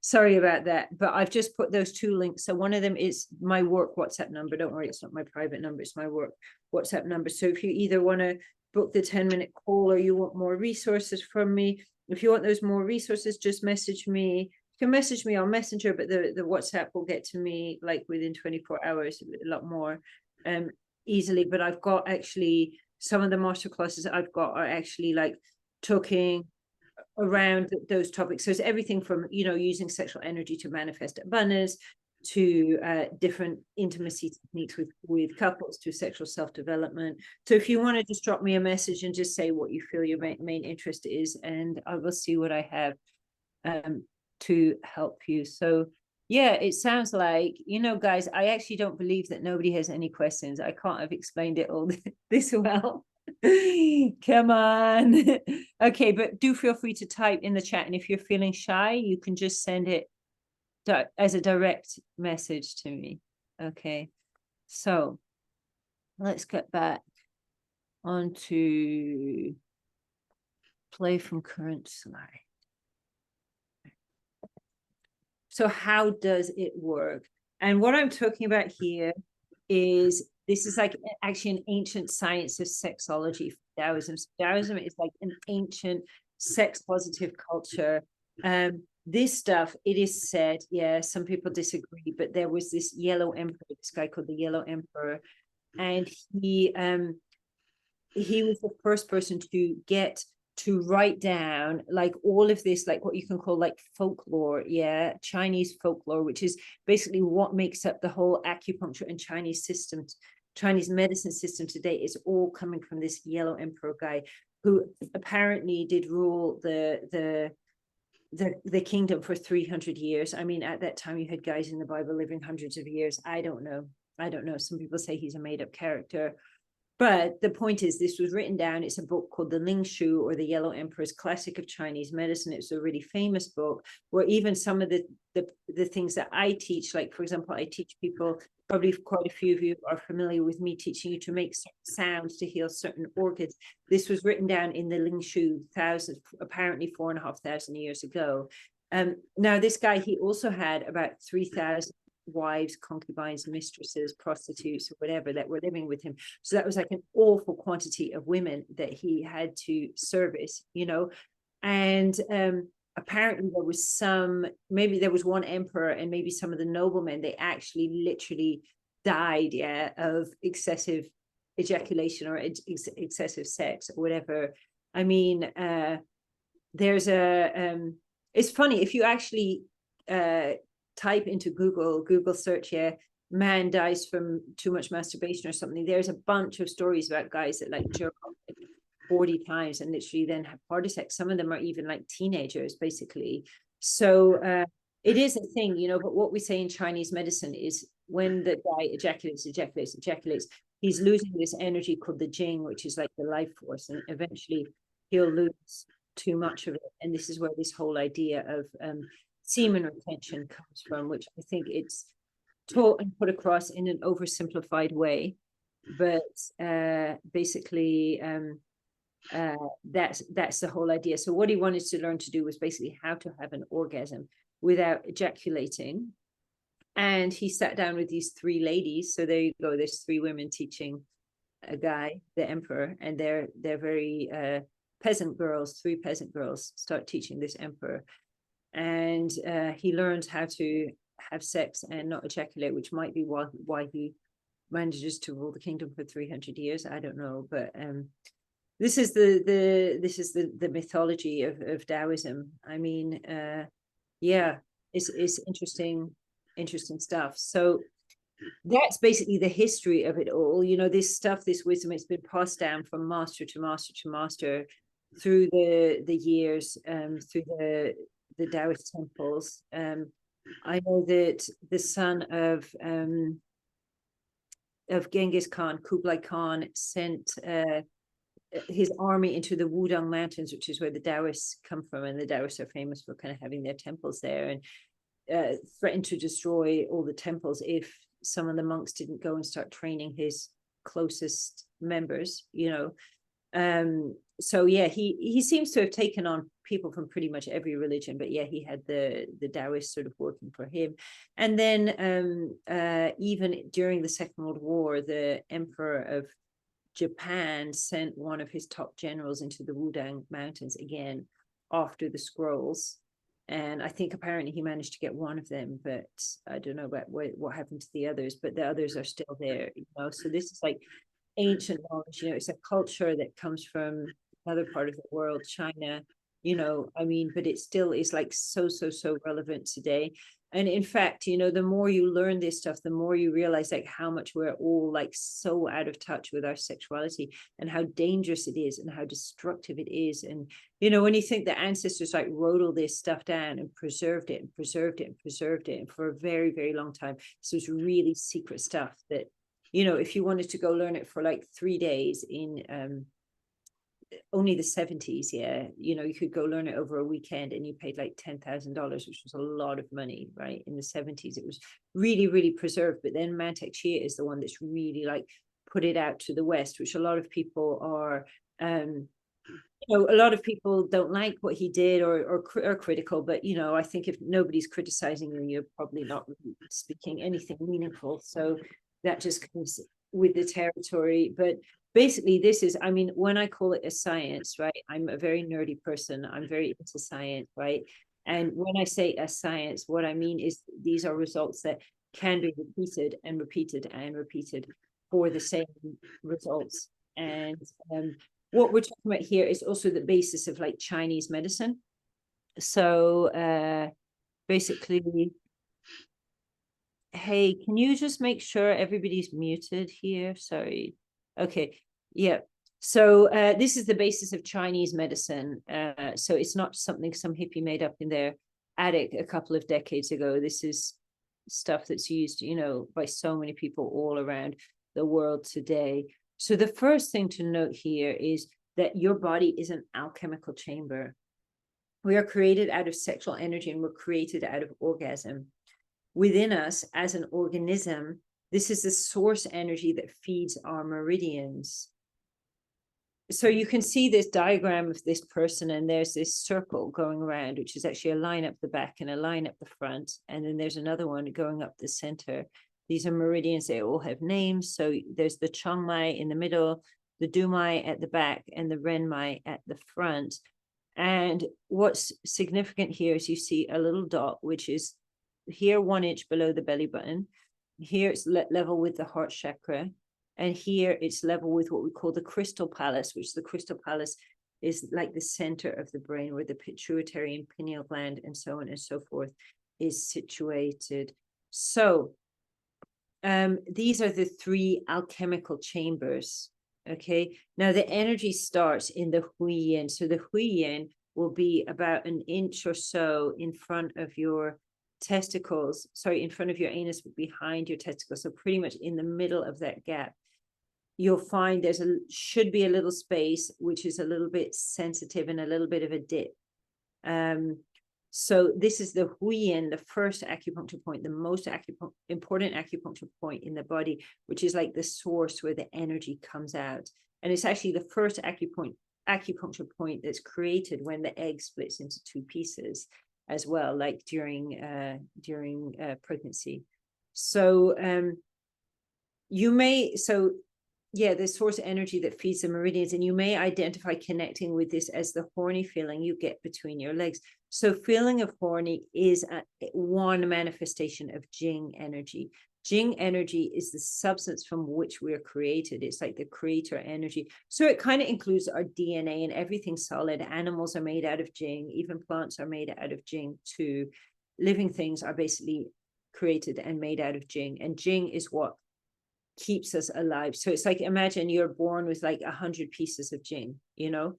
Sorry about that, but I've just put those two links. So one of them is my work WhatsApp number. Don't worry, it's not my private number, it's my work WhatsApp number. So if you either want to book the 10-minute call, or you want more resources from me, if you want those more resources, just message me. You can message me on Messenger, but the WhatsApp will get to me like within 24 hours, a lot more easily. But I've got actually some of the masterclasses I've got are actually like talking around those topics. So it's everything from, you know, using sexual energy to manifest abundance, to different intimacy techniques with couples, to sexual self-development. So if you want to just drop me a message and just say what you feel your main interest is, and I will see what I have to help you. So yeah, it sounds like, you know, guys, I actually don't believe that nobody has any questions. I can't have explained it all this well. Come on. Okay, but do feel free to type in the chat, and if you're feeling shy, you can just send it as a direct message to me. Okay, so let's get back onto play from current slide. So how does it work? And what I'm talking about here is, this is like actually an ancient science of sexology, Taoism. Taoism is like an ancient sex positive culture. this stuff, it is said, yeah, some people disagree, but there was this yellow emperor, this guy called the Yellow Emperor, and he was the first person to get to write down like all of this, like what you can call like folklore, yeah, Chinese folklore, which is basically what makes up the whole acupuncture and Chinese system, Chinese medicine system today, is all coming from this Yellow Emperor guy who apparently did rule the kingdom for 300 years. I mean, at that time you had guys in the Bible living hundreds of years. I don't know. Some people say he's a made-up character. But the point is, this was written down. It's a book called The Ling Shu, or the Yellow Emperor's Classic of Chinese Medicine. It's a really famous book where even some of the things that I teach, like, for example, I teach people, probably quite a few of you are familiar with me teaching you to make sounds to heal certain organs. This was written down in the Ling Shu, apparently 4,500 years ago. Now, this guy, he also had about 3,000 wives, concubines, mistresses, prostitutes, or whatever that were living with him. So that was like an awful quantity of women that he had to service, you know. And apparently there was maybe there was one emperor and maybe some of the noblemen, they actually literally died, yeah, of excessive ejaculation or excessive sex or whatever. I mean, there's it's funny, if you actually type into Google search, yeah, man dies from too much masturbation or something, there's a bunch of stories about guys that like jerk off 40 times and literally then have heart attacks. Some of them are even like teenagers, basically. So it is a thing, you know. But what we say in Chinese medicine is when the guy ejaculates, he's losing this energy called the Jing, which is like the life force, and eventually he'll lose too much of it. And this is where this whole idea of semen retention comes from, which I think it's taught and put across in an oversimplified way, but basically that's the whole idea. So what he wanted to learn to do was basically how to have an orgasm without ejaculating. And he sat down with these three ladies. So there you go, there's three women teaching a guy, the emperor, and they're very peasant girls. Three peasant girls start teaching this emperor. And he learned how to have sex and not ejaculate, which might be why he manages to rule the kingdom for 300 years. I don't know, but this is the mythology of Taoism. I mean, yeah, it's interesting stuff. So that's basically the history of it all. You know, this stuff, this wisdom, it's been passed down from master to master to master through the years, through the Taoist temples. I know that the son of Genghis Khan, Kublai Khan, sent his army into the Wudang Mountains, which is where the Taoists come from, and the Taoists are famous for kind of having their temples there, and threatened to destroy all the temples if some of the monks didn't go and start training his closest members, you know. So yeah, he seems to have taken on people from pretty much every religion, but yeah, he had the Taoists sort of working for him. And then even during the Second World War, the Emperor of Japan sent one of his top generals into the Wudang Mountains again after the scrolls. And I think apparently he managed to get one of them, but I don't know about what happened to the others, but the others are still there, you know. So this is like ancient knowledge, you know. It's a culture that comes from another part of the world, China, you know. I mean, but it still is like so relevant today. And in fact, you know, the more you learn this stuff, the more you realize like how much we're all like so out of touch with our sexuality and how dangerous it is and how destructive it is. And, you know, when you think the ancestors like wrote all this stuff down and preserved it and for a very, very long time. So it's really secret stuff that, you know, if you wanted to go learn it for like 3 days in only the 70s, yeah, you know, you could go learn it over a weekend and you paid like $10,000, which was a lot of money, right? In the 70s, it was really preserved. But then Mantak Chia is the one that's really like put it out to the West, which a lot of people are, you know, a lot of people don't like what he did or critical. But, you know, I think if nobody's criticizing you, you're probably not really speaking anything meaningful. So that just comes with the territory. But basically, this is, I mean, when I call it a science, right, I'm a very nerdy person. I'm very into science, right? And when I say a science, what I mean is these are results that can be repeated and repeated and repeated for the same results. And what we're talking about here is also the basis of like Chinese medicine. So basically, hey, can you just make sure everybody's muted here? Sorry. Okay. Yeah. So this is the basis of Chinese medicine. So it's not something some hippie made up in their attic a couple of decades ago. This is stuff that's used, you know, by so many people all around the world today. So the first thing to note here is that your body is an alchemical chamber. We are created out of sexual energy, and we're created out of orgasm. Within us, as an organism, this is the source energy that feeds our meridians. So you can see this diagram of this person, and there's this circle going around, which is actually a line up the back and a line up the front. And then there's another one going up the center. These are meridians. They all have names. So there's the Changmai in the middle, the Dumai at the back, and the Renmai at the front. And what's significant here is you see a little dot, which is here 1 inch below the belly button. Here it's level with the heart chakra. And here it's level with what we call the crystal palace, which the crystal palace is like the center of the brain, where the pituitary and pineal gland and so on and so forth is situated. So these are the 3 alchemical chambers. Okay, now the energy starts in the Hui Yin. So the Hui Yin will be about 1 inch or so in front of your testicles, sorry, in front of your anus, but behind your testicles. So pretty much in the middle of that gap. You'll find there's should be a little space, which is a little bit sensitive and a little bit of a dip. So this is the Hui Yin, the first acupuncture point, the most important acupuncture point in the body, which is like the source where the energy comes out. And it's actually the first acupuncture point that's created when the egg splits into 2 pieces as well, like during pregnancy. So the source energy that feeds the meridians, and you may identify connecting with this as the horny feeling you get between your legs. So feeling of horny is one manifestation of Jing energy. Jing energy is the substance from which we are created. It's like the creator energy. So it kind of includes our DNA and everything solid. Animals are made out of Jing. Even plants are made out of Jing too. Living things are basically created and made out of Jing. And Jing is what keeps us alive. So it's like, imagine you're born with like 100 pieces of Jing, you know,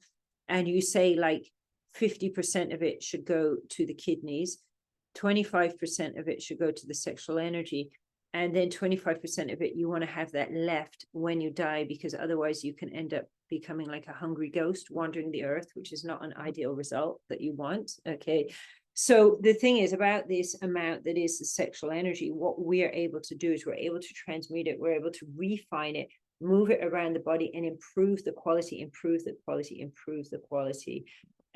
and you say like 50% of it should go to the kidneys, 25% of it should go to the sexual energy, and then 25% of it you want to have that left when you die, because otherwise you can end up becoming like a hungry ghost wandering the earth, which is not an ideal result that you want. Okay, so the thing is about this amount that is the sexual energy, what we're able to do is we're able to transmute it, we're able to refine it, move it around the body and improve the quality, improve the quality, improve the quality.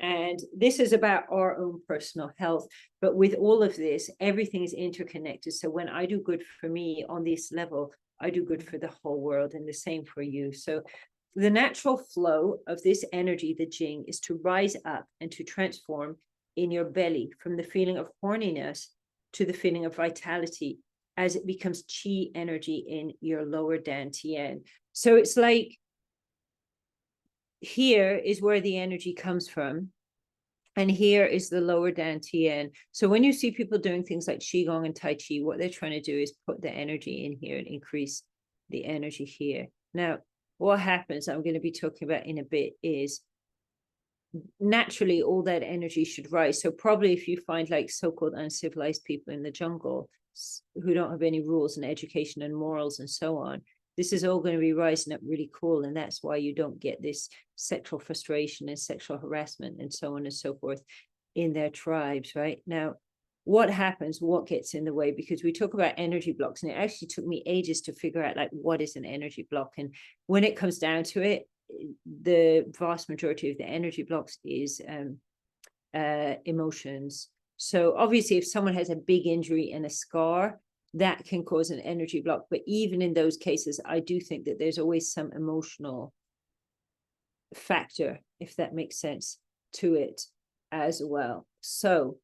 And this is about our own personal health. But with all of this, everything is interconnected. So when I do good for me on this level, I do good for the whole world, and the same for you. So the natural flow of this energy, the Jing, is to rise up and to transform in your belly from the feeling of horniness to the feeling of vitality as it becomes Qi energy in your lower Dantian. So it's like, here is where the energy comes from, and here is the lower Dantian. So when you see people doing things like Qigong and Tai Chi, what they're trying to do is put the energy in here and increase the energy here. Now, what happens, I'm going to be talking about in a bit, is naturally all that energy should rise. So probably if you find like so-called uncivilized people in the jungle who don't have any rules and education and morals and so on, this is all going to be rising up really cool. And that's why you don't get this sexual frustration and sexual harassment and so on and so forth in their tribes, right? Now, what happens, what gets in the way? Because we talk about energy blocks, and it actually took me ages to figure out like what is an energy block. And when it comes down to it, the vast majority of the energy blocks is emotions. So obviously if someone has a big injury and a scar, that can cause an energy block. But even in those cases, I do think that there's always some emotional factor, if that makes sense, to it as well. So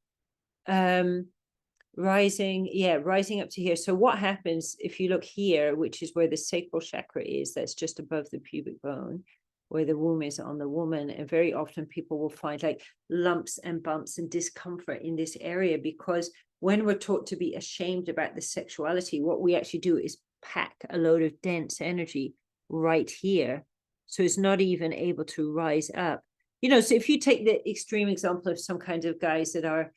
rising up to here. So what happens if you look here, which is where the sacral chakra is, that's just above the pubic bone, where the womb is on the woman, and very often people will find like lumps and bumps and discomfort in this area, because when we're taught to be ashamed about the sexuality, what we actually do is pack a load of dense energy right here, so it's not even able to rise up. You know, so if you take the extreme example of some kind of guys that are,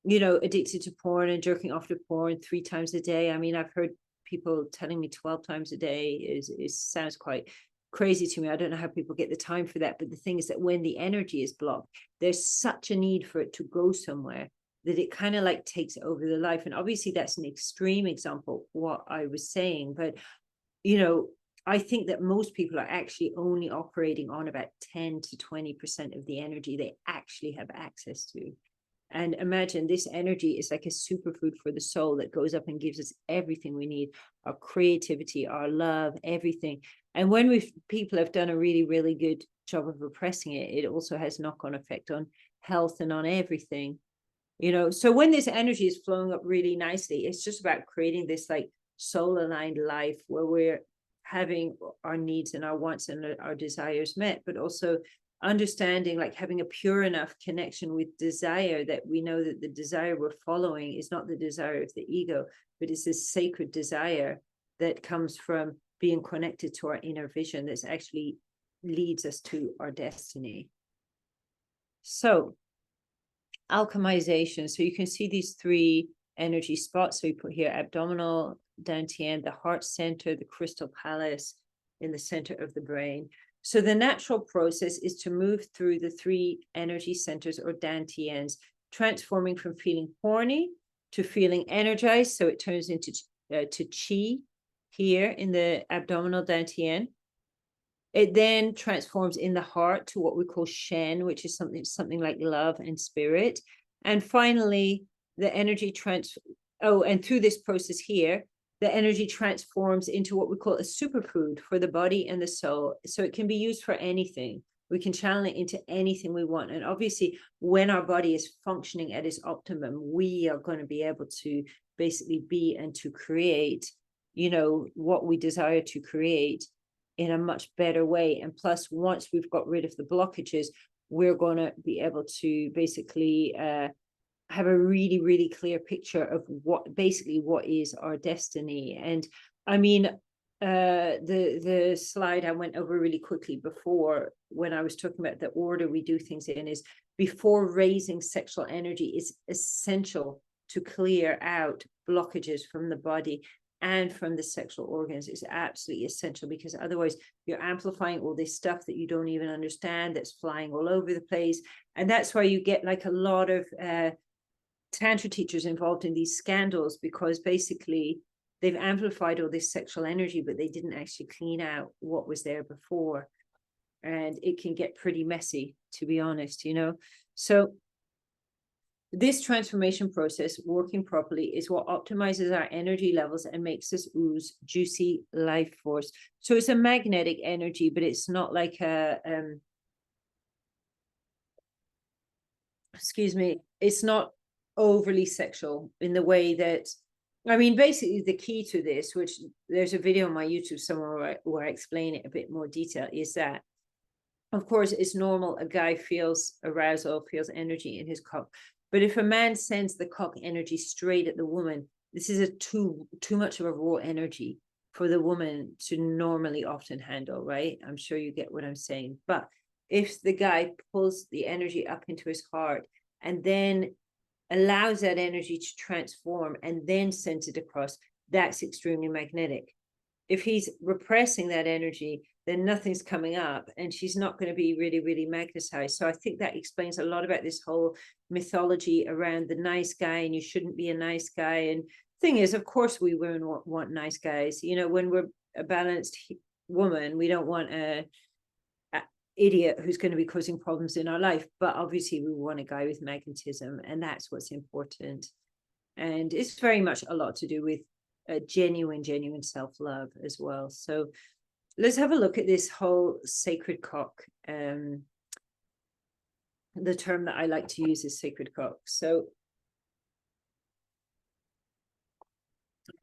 you know, addicted to porn and jerking off to porn 3 times a day. I mean, I've heard people telling me 12 times a day is sounds quite crazy to me. I don't know how people get the time for that. But the thing is that when the energy is blocked, there's such a need for it to go somewhere that it kind of like takes over the life. And obviously that's an extreme example, what I was saying. But, you know, I think that most people are actually only operating on about 10 to 20% of the energy they actually have access to. And imagine this energy is like a superfood for the soul that goes up and gives us everything we need, our creativity, our love, everything. And when people have done a really, really good job of repressing it, it also has knock-on effect on health and on everything. You know, so when this energy is flowing up really nicely, it's just about creating this like soul-aligned life where we're having our needs and our wants and our desires met, but also understanding, like having a pure enough connection with desire that we know that the desire we're following is not the desire of the ego, but it's this sacred desire that comes from being connected to our inner vision that actually leads us to our destiny. So alchemization. So you can see these 3 energy spots. So we put here abdominal, dantian, the heart center, the crystal palace in the center of the brain. So the natural process is to move through the 3 energy centers or dantians, transforming from feeling horny to feeling energized. So it turns into to chi here in the abdominal dantian. It then transforms in the heart to what we call Shen, which is something like love and spirit. And finally, the energy and through this process here, the energy transforms into what we call a superfood for the body and the soul. So it can be used for anything. We can channel it into anything we want. And obviously, when our body is functioning at its optimum, we are going to be able to basically be and to create, you know, what we desire to create in a much better way. And plus, once we've got rid of the blockages, we're going to be able to basically have a really, really clear picture of what is our destiny. And I mean, the slide I went over really quickly before when I was talking about the order we do things in is before raising sexual energy, it's essential to clear out blockages from the body and from the sexual organs. Is absolutely essential, because otherwise you're amplifying all this stuff that you don't even understand, that's flying all over the place. And that's why you get like a lot of Tantra teachers involved in these scandals, because basically they've amplified all this sexual energy, but they didn't actually clean out what was there before. And it can get pretty messy, to be honest, you know. So this transformation process working properly is what optimizes our energy levels and makes us ooze juicy life force. So it's a magnetic energy, but it's not like a it's not overly sexual in the way that, I mean, basically the key to this, which there's a video on my YouTube somewhere where I explain it a bit more detail, is that of course it's normal a guy feels arousal, feels energy in his cock, but if a man sends the cock energy straight at the woman, this is a too much of a raw energy for the woman to normally often handle, right? I'm sure you get what I'm saying. But if the guy pulls the energy up into his heart and then allows that energy to transform and then sends it across, that's extremely magnetic. If he's repressing that energy, then nothing's coming up and she's not going to be really, really magnetized. So I think that explains a lot about this whole mythology around the nice guy and you shouldn't be a nice guy. And thing is, of course, we women want nice guys. You know, when we're a balanced woman, we don't want a idiot who's going to be causing problems in our life, but obviously we want a guy with magnetism, and that's what's important. And it's very much a lot to do with a genuine self-love as well. So let's have a look at this whole sacred cock. The term that I like to use is sacred cock. So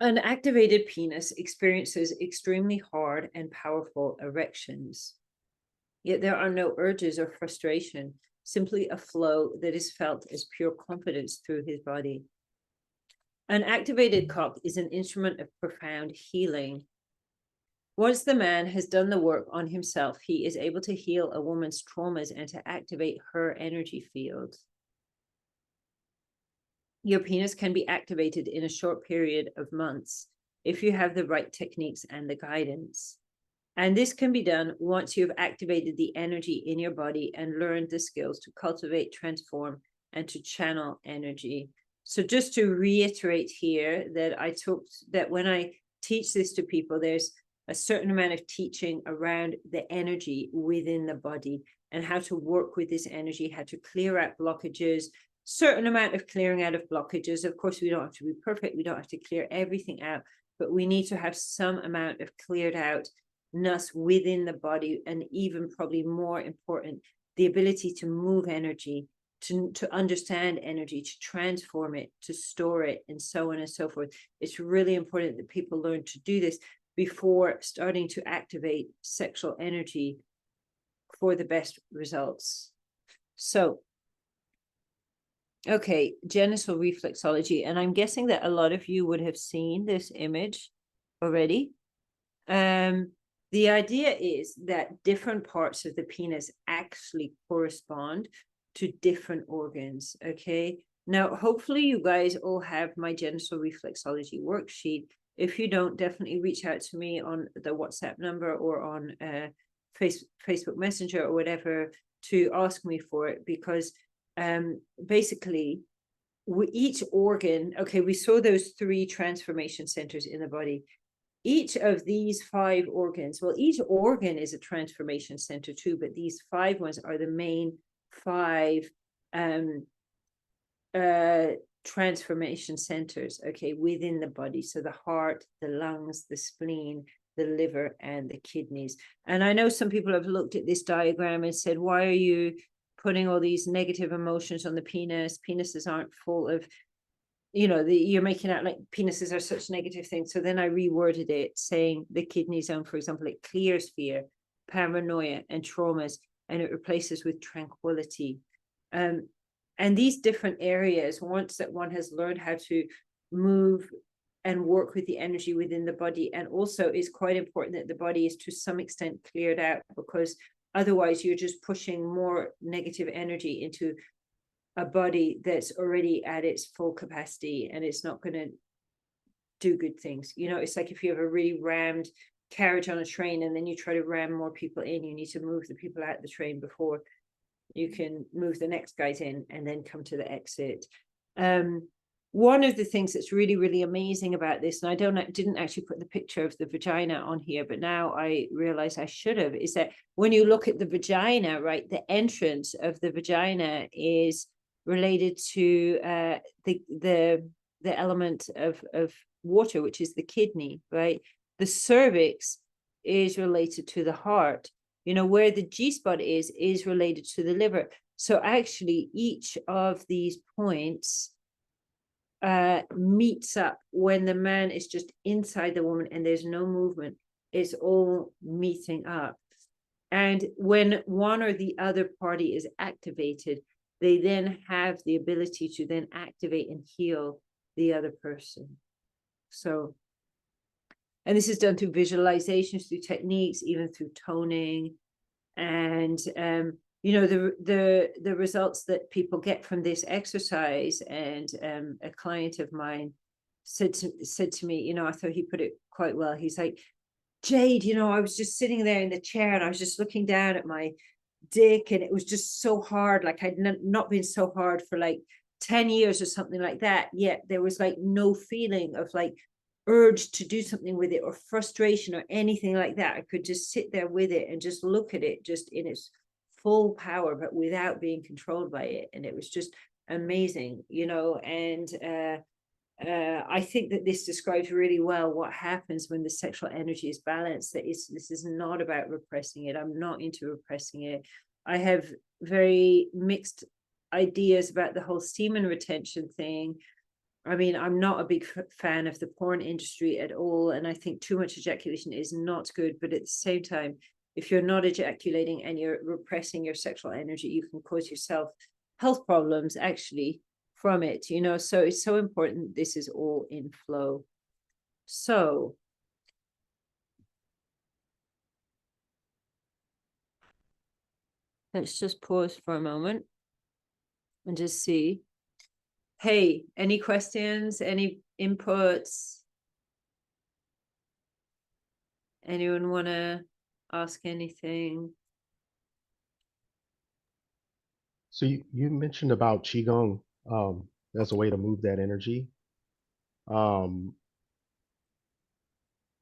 An activated penis experiences extremely hard and powerful erections. Yet there are no urges or frustration, simply a flow that is felt as pure confidence through his body. An activated cock is an instrument of profound healing. Once the man has done the work on himself, he is able to heal a woman's traumas and to activate her energy field. Your penis can be activated in a short period of months if you have the right techniques and the guidance. And this can be done once you have activated the energy in your body and learned the skills to cultivate, transform, and to channel energy. So just to reiterate here that when I teach this to people, there's a certain amount of teaching around the energy within the body and how to work with this energy, how to clear out blockages, certain amount of clearing out of blockages. Of course, we don't have to be perfect. We don't have to clear everything out, but we need to have some amount of cleared outness within the body. And even probably more important, the ability to move energy, to understand energy, to transform it, to store it, and so on and so forth. It's really important that people learn to do this before starting to activate sexual energy for the best results. So, okay, genital reflexology. And I'm guessing that a lot of you would have seen this image already. The idea is that different parts of the penis actually correspond to different organs, okay? Now, hopefully you guys all have my genital reflexology worksheet. If you don't, definitely reach out to me on the WhatsApp number or on Facebook Messenger or whatever to ask me for it, because basically each organ, okay, we saw those 3 transformation centers in the body. Each of these 5 organs, well, each organ is a transformation center too, but these 5 ones are the main 5 transformation centers, okay, within the body. So the heart, the lungs, the spleen, the liver, and the kidneys. And I know some people have looked at this diagram and said, why are you putting all these negative emotions on the penis? Penises aren't full of, you're making out like penises are such negative things. So then I reworded it saying the kidney zone, for example, it clears fear, paranoia, and traumas, and it replaces with tranquility. And these different areas, once that one has learned how to move and work with the energy within the body, and also it's quite important that the body is to some extent cleared out, because otherwise you're just pushing more negative energy into a body that's already at its full capacity, and it's not going to do good things. It's like if you have a really rammed carriage on a train and then you try to ram more people in, you need to move the people out the train before you can move the next guys in and then come to the exit. One of the things that's really, really amazing about this, and I didn't actually put the picture of the vagina on here, but now I realize I should have, is that when you look at the vagina, right, the entrance of the vagina is related to the element of water, which is the kidney, right? The cervix is related to the heart. Where the G-spot is related to the liver. So actually each of these points meets up when the man is just inside the woman and there's no movement. It's all meeting up. And when one or the other party is activated, they then have the ability to then activate and heal the other person. So, and this is done through visualizations, through techniques, even through toning. And, the results that people get from this exercise. And a client of mine said to me, I thought he put it quite well. He's like, Jade, I was just sitting there in the chair and I was just looking down at my dick, and it was just so hard. Like I'd not been so hard for like 10 years or something like that. Yet there was like no feeling of like urge to do something with it or frustration or anything like that. I could just sit there with it and just look at it just in its full power, but without being controlled by it. And it was just amazing, and I think that this describes really well what happens when the sexual energy is balanced. This is not about repressing it. I'm not into repressing it. I have very mixed ideas about the whole semen retention thing. I mean, I'm not a big fan of the porn industry at all, and I think too much ejaculation is not good. But at the same time, if you're not ejaculating and you're repressing your sexual energy, you can cause yourself health problems actually from it, you know. So it's so important this is all in flow. So let's just pause for a moment and just see. Hey, any questions, any inputs? Anyone want to ask anything? So you mentioned about qigong as a way to move that energy. And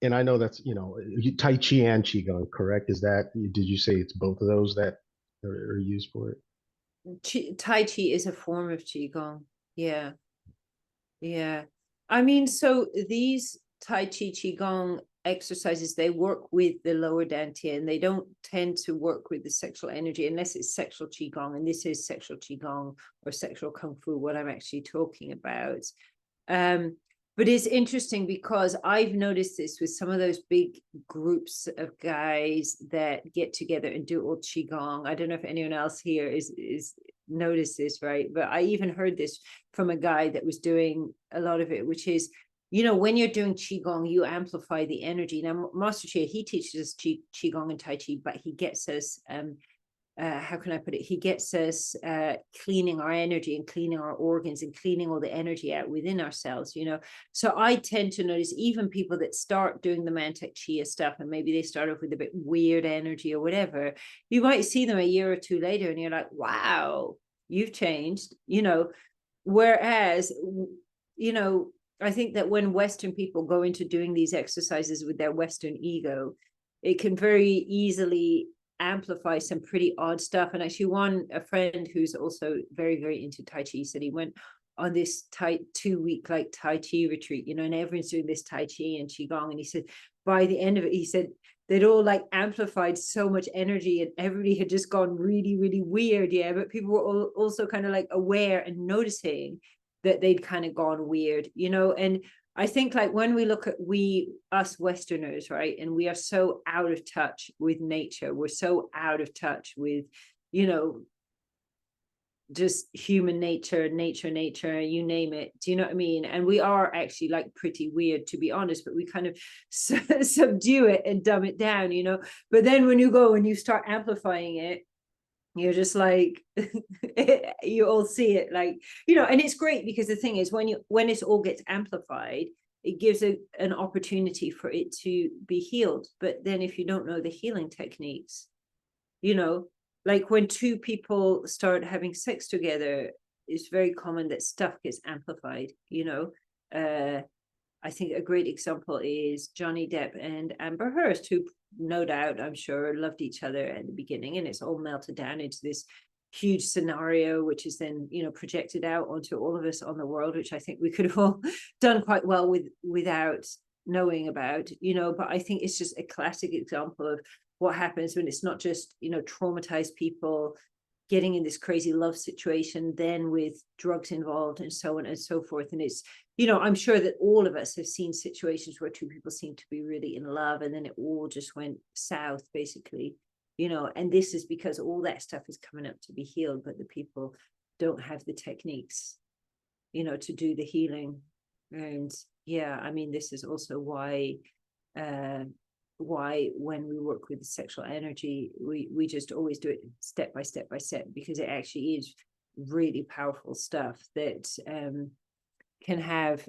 I know that's, Tai Chi and qigong, correct? Did you say it's both of those that are used for it? Tai Chi is a form of Qigong. Yeah. Yeah. I mean, so these Tai Chi Qigong exercises, they work with the lower dantian. They don't tend to work with the sexual energy unless it's sexual Qigong. And this is sexual Qigong or sexual Kung Fu, what I'm actually talking about. But it's interesting because I've noticed this with some of those big groups of guys that get together and do all Qigong. I don't know if anyone else here is noticed this, right? But I even heard this from a guy that was doing a lot of it, which is, when you're doing Qigong, you amplify the energy. Now, Master Chia, he teaches us Qigong and Tai Chi, but he gets us how can I put it? He gets us cleaning our energy and cleaning our organs and cleaning all the energy out within ourselves, So I tend to notice even people that start doing the Mantak Chia stuff and maybe they start off with a bit weird energy or whatever, you might see them a year or two later and you're like, wow, you've changed, Whereas, I think that when Western people go into doing these exercises with their Western ego, it can very easily amplify some pretty odd stuff. And actually a friend who's also very, very into Tai Chi said he went on this 2-week Tai Chi retreat, and everyone's doing this Tai Chi and Qigong. And he said, by the end of it, he said they'd all amplified so much energy and everybody had just gone really, really weird. Yeah. But people were also kind of aware and noticing that they'd kind of gone weird, and I think when we look at us Westerners, right, and we are so out of touch with nature, we're so out of touch with, just human nature, you name it. Do you know what I mean? And we are actually pretty weird, to be honest, but we kind of subdue it and dumb it down, But then when you go and you start amplifying it, you're just you all see it and it's great because the thing is when it all gets amplified, it gives an opportunity for it to be healed. But then if you don't know the healing techniques, when two people start having sex together, it's very common that stuff gets amplified. I think a great example is Johnny Depp and Amber Heard, who no doubt, I'm sure, loved each other at the beginning, and it's all melted down into this huge scenario, which is then, projected out onto all of us on the world, which I think we could have all done quite well without knowing about, but I think it's just a classic example of what happens when it's not just, traumatized people getting in this crazy love situation, then with drugs involved and so on and so forth. And it's, I'm sure that all of us have seen situations where two people seem to be really in love and then it all just went south, basically, and this is because all that stuff is coming up to be healed, but the people don't have the techniques, to do the healing. And yeah, I mean, this is also why when we work with the sexual energy, we just always do it step by step, because it actually is really powerful stuff that can have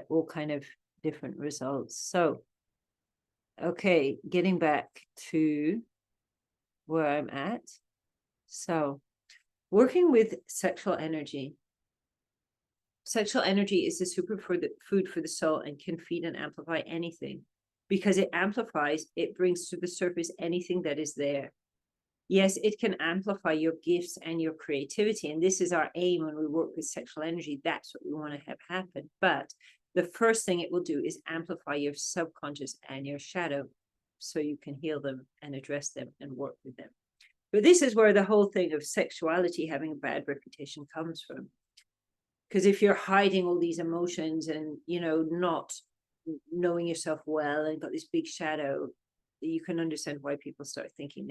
all kind of different results. So, okay, getting back to where I'm at. So, working with sexual energy. Sexual energy is the food for the soul and can feed and amplify anything. Because it amplifies, it brings to the surface anything that is there. Yes, it can amplify your gifts and your creativity. And this is our aim when we work with sexual energy. That's what we want to have happen. But the first thing it will do is amplify your subconscious and your shadow so you can heal them and address them and work with them. But this is where the whole thing of sexuality having a bad reputation comes from. Because if you're hiding all these emotions and, you know, not knowing yourself well and got this big shadow, you can understand why people start thinking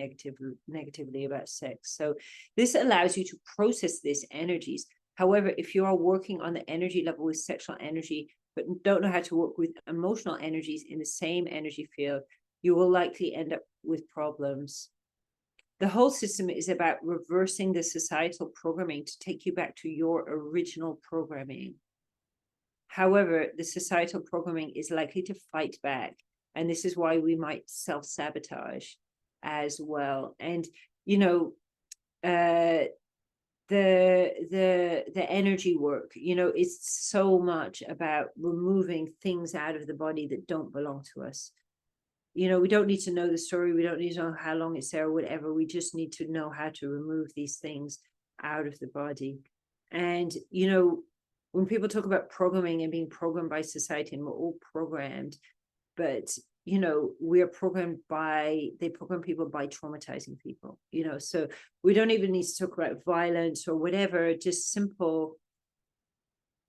negatively about sex. So this allows you to process these energies. However, if you are working on the energy level with sexual energy, but don't know how to work with emotional energies in the same energy field, you will likely end up with problems. The whole system is about reversing the societal programming to take you back to your original programming. However, the societal programming is likely to fight back. And this is why we might self-sabotage as well. And, you know, the energy work, you know, is so much about removing things out of the body that don't belong to us. You know, we don't need to know the story. We don't need to know how long it's there or whatever. We just need to know how to remove these things out of the body. And, you know, when people talk about programming and being programmed by society, and we're all programmed, but, you know, we're programmed by, they program people by traumatizing people, you know, so we don't even need to talk about violence or whatever, just simple,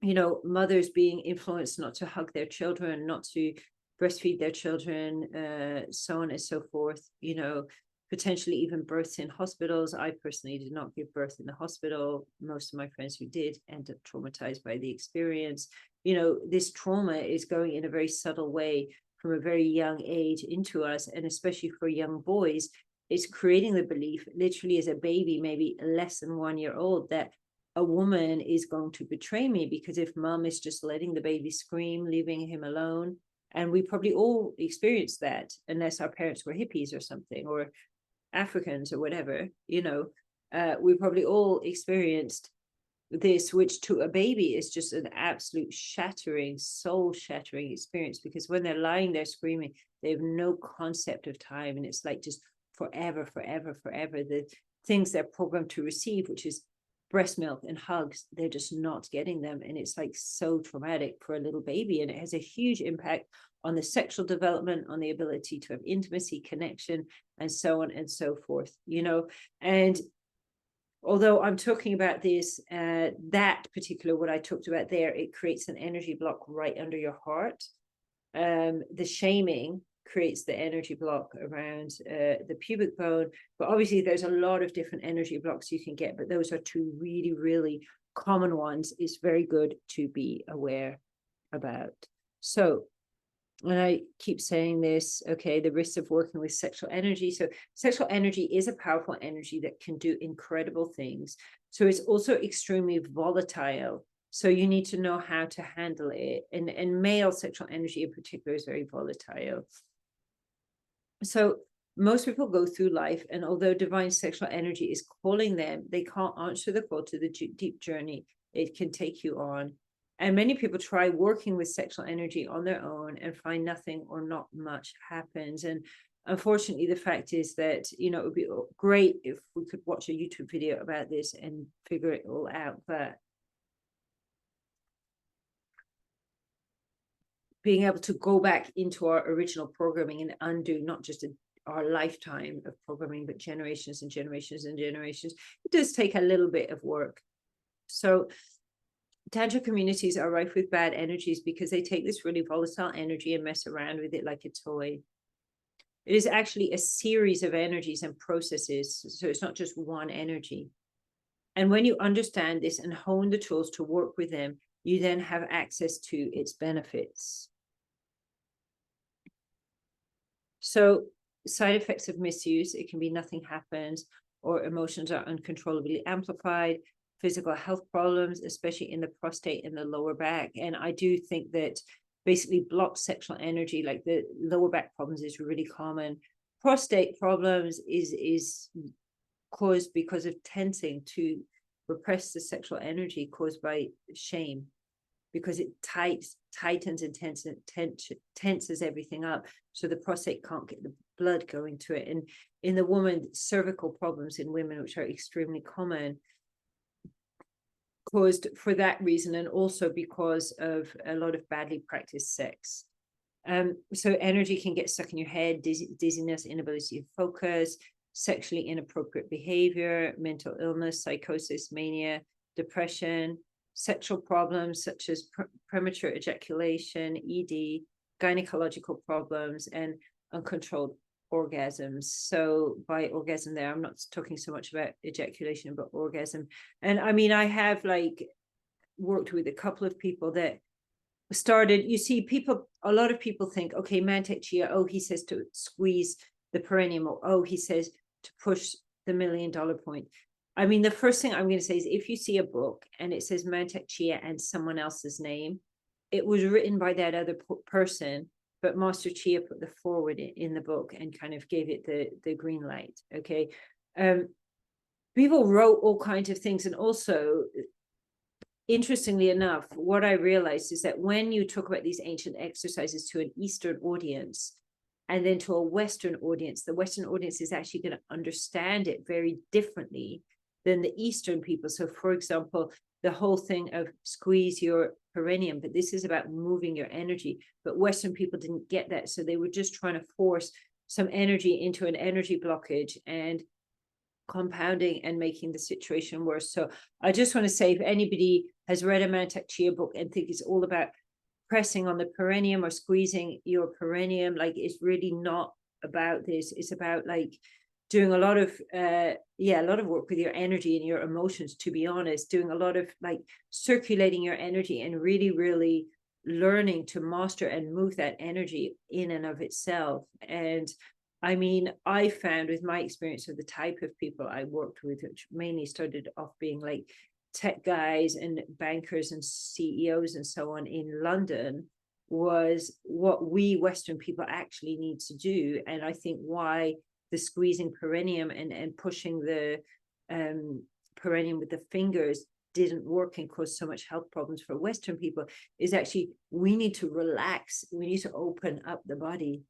you know, mothers being influenced not to hug their children, not to breastfeed their children, so on and so forth, you know, potentially even births in hospitals. I personally did not give birth in the hospital. Most of my friends who did end up traumatized by the experience. You know, this trauma is going in a very subtle way from a very young age into us, and especially for young boys, it's creating the belief, literally as a baby, maybe less than 1 year old, that a woman is going to betray me, because if mom is just letting the baby scream, leaving him alone, and we probably all experienced that, unless our parents were hippies or something, or Africans or whatever, you know, we probably all experienced this, which to a baby is just an absolute shattering, soul shattering experience, because when they're lying there screaming, they have no concept of time, and it's like just forever, forever, forever. The things they're programmed to receive, which is breast milk and hugs, they're just not getting them, and it's like so traumatic for a little baby, and it has a huge impact on the sexual development, on the ability to have intimacy, connection, and so on and so forth, you know. And although I'm talking about this, that particular, what I talked about there, it creates an energy block right under your heart. The shaming creates the energy block around the pubic bone, but obviously there's a lot of different energy blocks you can get, but those are two really, really common ones. It's very good to be aware about. So, and I keep saying this, okay, the risks of working with sexual energy. So sexual energy is a powerful energy that can do incredible things. So it's also extremely volatile. So you need to know how to handle it. And male sexual energy in particular is very volatile. So most people go through life, and although divine sexual energy is calling them, they can't answer the call to the deep journey it can take you on. And many people try working with sexual energy on their own and find nothing or not much happens. And unfortunately, the fact is that, you know, it would be great if we could watch a YouTube video about this and figure it all out. But being able to go back into our original programming and undo not just our lifetime of programming, but generations and generations and generations, it does take a little bit of work. So Tantra communities are rife with bad energies because they take this really volatile energy and mess around with it like a toy. It is actually a series of energies and processes, so it's not just one energy. And when you understand this and hone the tools to work with them, you then have access to its benefits. So side effects of misuse, it can be nothing happens, or emotions are uncontrollably amplified, physical health problems, especially in the prostate and the lower back. And I do think that basically blocked sexual energy, like the lower back problems, is really common. Prostate problems is caused because of tensing to repress the sexual energy caused by shame, because it tightens and tenses everything up, so the prostate can't get the blood going to it. And in the woman, cervical problems in women, which are extremely common, caused for that reason, and also because of a lot of badly practiced sex. So energy can get stuck in your head, dizziness, inability to focus, sexually inappropriate behavior, mental illness, psychosis, mania, depression, sexual problems such as premature ejaculation, ED, gynecological problems, and uncontrolled orgasms. So by orgasm there, I'm not talking so much about ejaculation, but orgasm. And I mean, I have like worked with a couple of people that started, you see, people, a lot of people think, okay, Mantak Chia, oh, he says to squeeze the perineum, or oh, he says to push the $1 million point. I mean, the first thing I'm going to say is if you see a book and it says Mantak Chia and someone else's name, it was written by that other person, but Master Chia put the forward in the book and kind of gave it the green light. Okay. People wrote all kinds of things. And also, interestingly enough, what I realized is that when you talk about these ancient exercises to an Eastern audience and then to a Western audience, the Western audience is actually going to understand it very differently than the Eastern people. So for example, the whole thing of squeeze your perineum, but this is about moving your energy. But Western people didn't get that. So they were just trying to force some energy into an energy blockage and compounding and making the situation worse. So I just want to say, if anybody has read a Mantak Chia book and think it's all about pressing on the perineum or squeezing your perineum, like it's really not about this. It's about like doing a lot of a lot of work with your energy and your emotions, to be honest, doing a lot of like circulating your energy and really learning to master and move that energy in and of itself. And I mean, I found with my experience of the type of people I worked with, which mainly started off being like tech guys and bankers and CEOs and so on in London, was what we Western people actually need to do. And I think why the squeezing perineum and pushing the perineum with the fingers didn't work and caused so much health problems for Western people is actually we need to relax. We need to open up the body.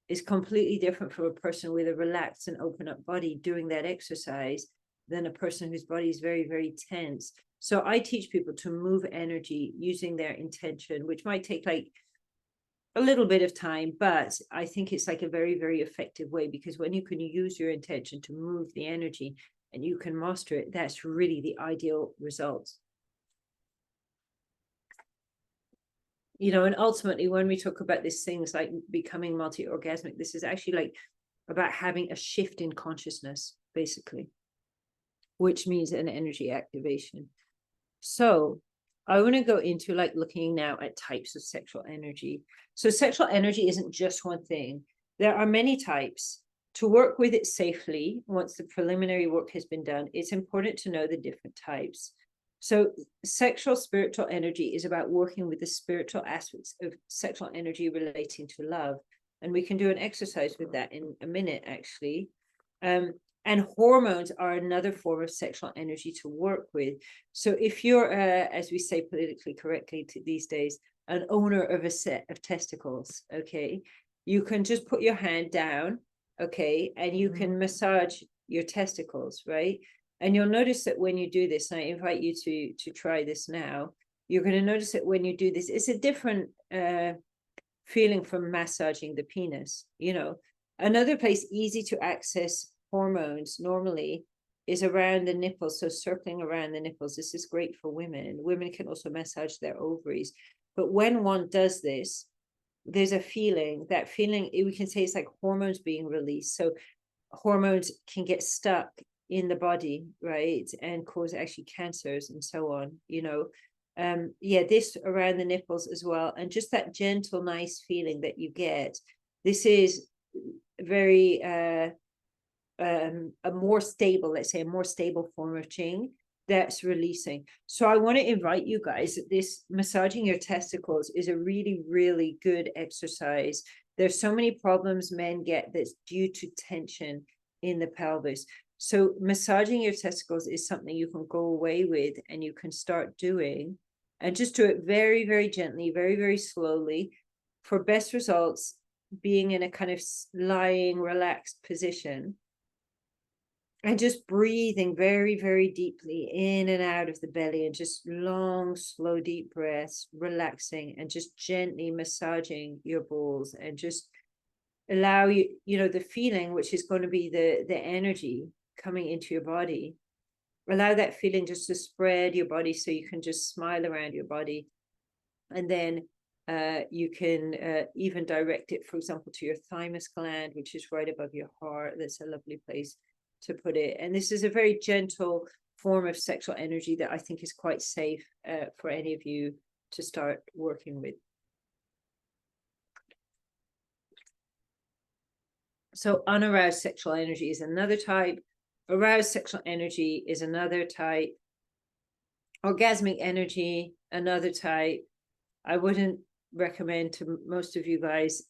Is completely different from a person with a relaxed and open up body doing that exercise than a person whose body is very tense. So I teach people to move energy using their intention, which might take like a little bit of time, but I think it's like a very effective way, because when you can use your intention to move the energy and you can master it, that's really the ideal results. You know, and ultimately, when we talk about these things like becoming multi-orgasmic, this is actually like about having a shift in consciousness, basically, which means an energy activation. So I want to go into like looking now at types of sexual energy. So sexual energy isn't just one thing. There are many types. To work with it safely, once the preliminary work has been done, it's important to know the different types. So sexual spiritual energy is about working with the spiritual aspects of sexual energy relating to love. And we can do an exercise with that in a minute, actually. And hormones are another form of sexual energy to work with. So if you're, as we say politically correctly these days, an owner of a set of testicles, okay, you can just put your hand down, okay, and you can massage your testicles, right? And you'll notice that when you do this, and I invite you to try this now, you're going to notice that when you do this, it's a different feeling from massaging the penis. You know, another place easy to access hormones normally is around the nipples. So circling around the nipples, this is great for women. Women can also massage their ovaries. But when one does this, there's a feeling, that feeling, we can say it's like hormones being released. So hormones can get stuck in the body, right, and cause actually cancers and so on, you know. This around the nipples as well, and just that gentle nice feeling that you get. This is very a more stable, let's say a more stable form of Qing that's releasing. So I want to invite you guys that this massaging your testicles is a really good exercise. There's so many problems men get that's due to tension in the pelvis. So massaging your testicles is something you can go away with and you can start doing, and just do it very gently, very slowly. For best results, being in a kind of lying, relaxed position and just breathing very deeply in and out of the belly, and just long, slow, deep breaths, relaxing and just gently massaging your balls, and just allow you know, the feeling, which is going to be the energy coming into your body, allow that feeling just to spread your body, so you can just smile around your body. And then you can even direct it, for example, to your thymus gland, which is right above your heart. That's a lovely place to put it. And this is a very gentle form of sexual energy that I think is quite safe for any of you to start working with. So unaroused sexual energy is another type. Aroused sexual energy is another type. Orgasmic energy, another type. I wouldn't recommend to most of you guys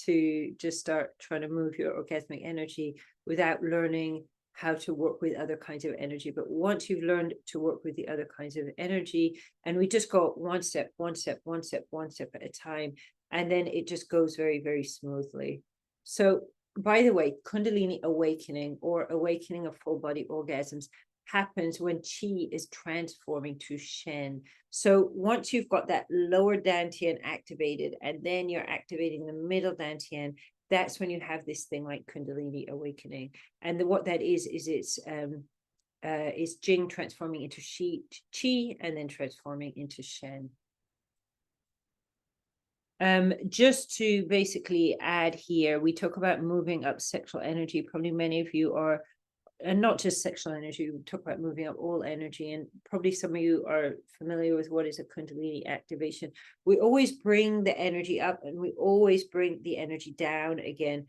to just start trying to move your orgasmic energy without learning how to work with other kinds of energy. But once you've learned to work with the other kinds of energy, and we just go one step at a time, and then it just goes very, very smoothly. So, by the way, Kundalini awakening or awakening of full body orgasms happens when chi is transforming to shen. So once you've got that lower dantian activated, and then you're activating the middle dantian, that's when you have this thing like Kundalini awakening. And what that is Jing transforming into chi, and then transforming into shen. Just to basically add here, we talk about moving up sexual energy. Probably many of you are, and not just sexual energy, we talk about moving up all energy, and probably some of you are familiar with what is a Kundalini activation. We always bring the energy up, and we always bring the energy down again.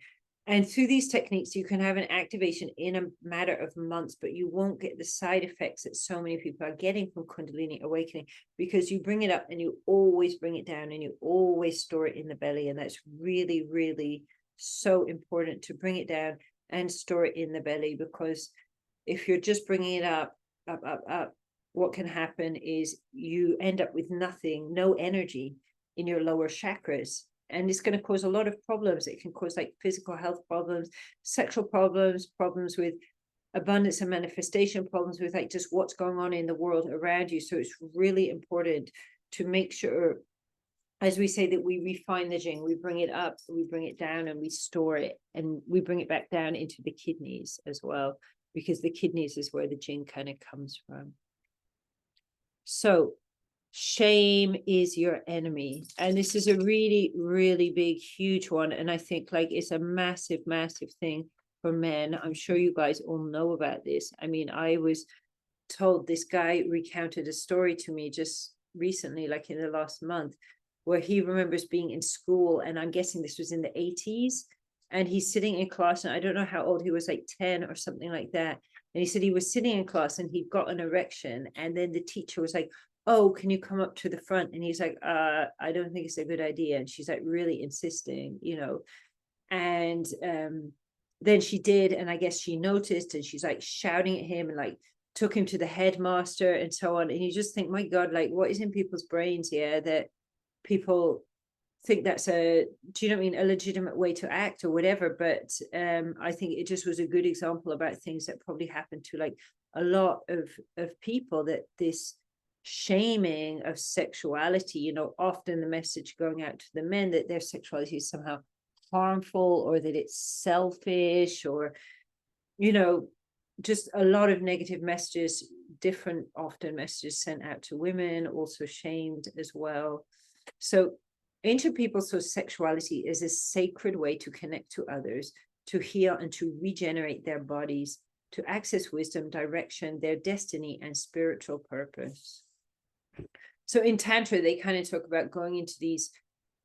And through these techniques, you can have an activation in a matter of months, but you won't get the side effects that so many people are getting from Kundalini awakening, because you bring it up and you always bring it down, and you always store it in the belly. And that's really, really so important, to bring it down and store it in the belly, because if you're just bringing it up, what can happen is you end up with nothing, no energy in your lower chakras. And it's going to cause a lot of problems. It can cause like physical health problems, sexual problems, problems with abundance and manifestation, problems with like just what's going on in the world around you. So it's really important to make sure, as we say, that we refine the Jing, we bring it up, we bring it down, and we store it, and we bring it back down into the kidneys as well, because the kidneys is where the Jing kind of comes from. So shame is your enemy. And this is a really, really big, huge one. And I think like it's a massive, massive thing for men. I'm sure you guys all know about this. I mean, I was told, this guy recounted a story to me just recently, like in the last month, where he remembers being in school, and I'm guessing this was in the 80s, and he's sitting in class, and I don't know how old he was, like 10 or something like that. And he said he was sitting in class and he got an erection, and then the teacher was like, oh, can you come up to the front? And he's like, I don't think it's a good idea. And she's like really insisting, you know. And then she did, and I guess she noticed, and she's like shouting at him, and like took him to the headmaster and so on. And you just think, my God, like what is in people's brains here that people think that's a, do you know what I mean, a legitimate way to act or whatever. But I think it just was a good example about things that probably happen to like a lot of people, that this shaming of sexuality, you know, often the message going out to the men that their sexuality is somehow harmful, or that it's selfish, or, you know, just a lot of negative messages, different often messages sent out to women, also shamed as well. So ancient people saw sexuality as a sacred way to connect to others, to heal and to regenerate their bodies, to access wisdom, direction, their destiny, and spiritual purpose. So in Tantra, they kind of talk about going into these,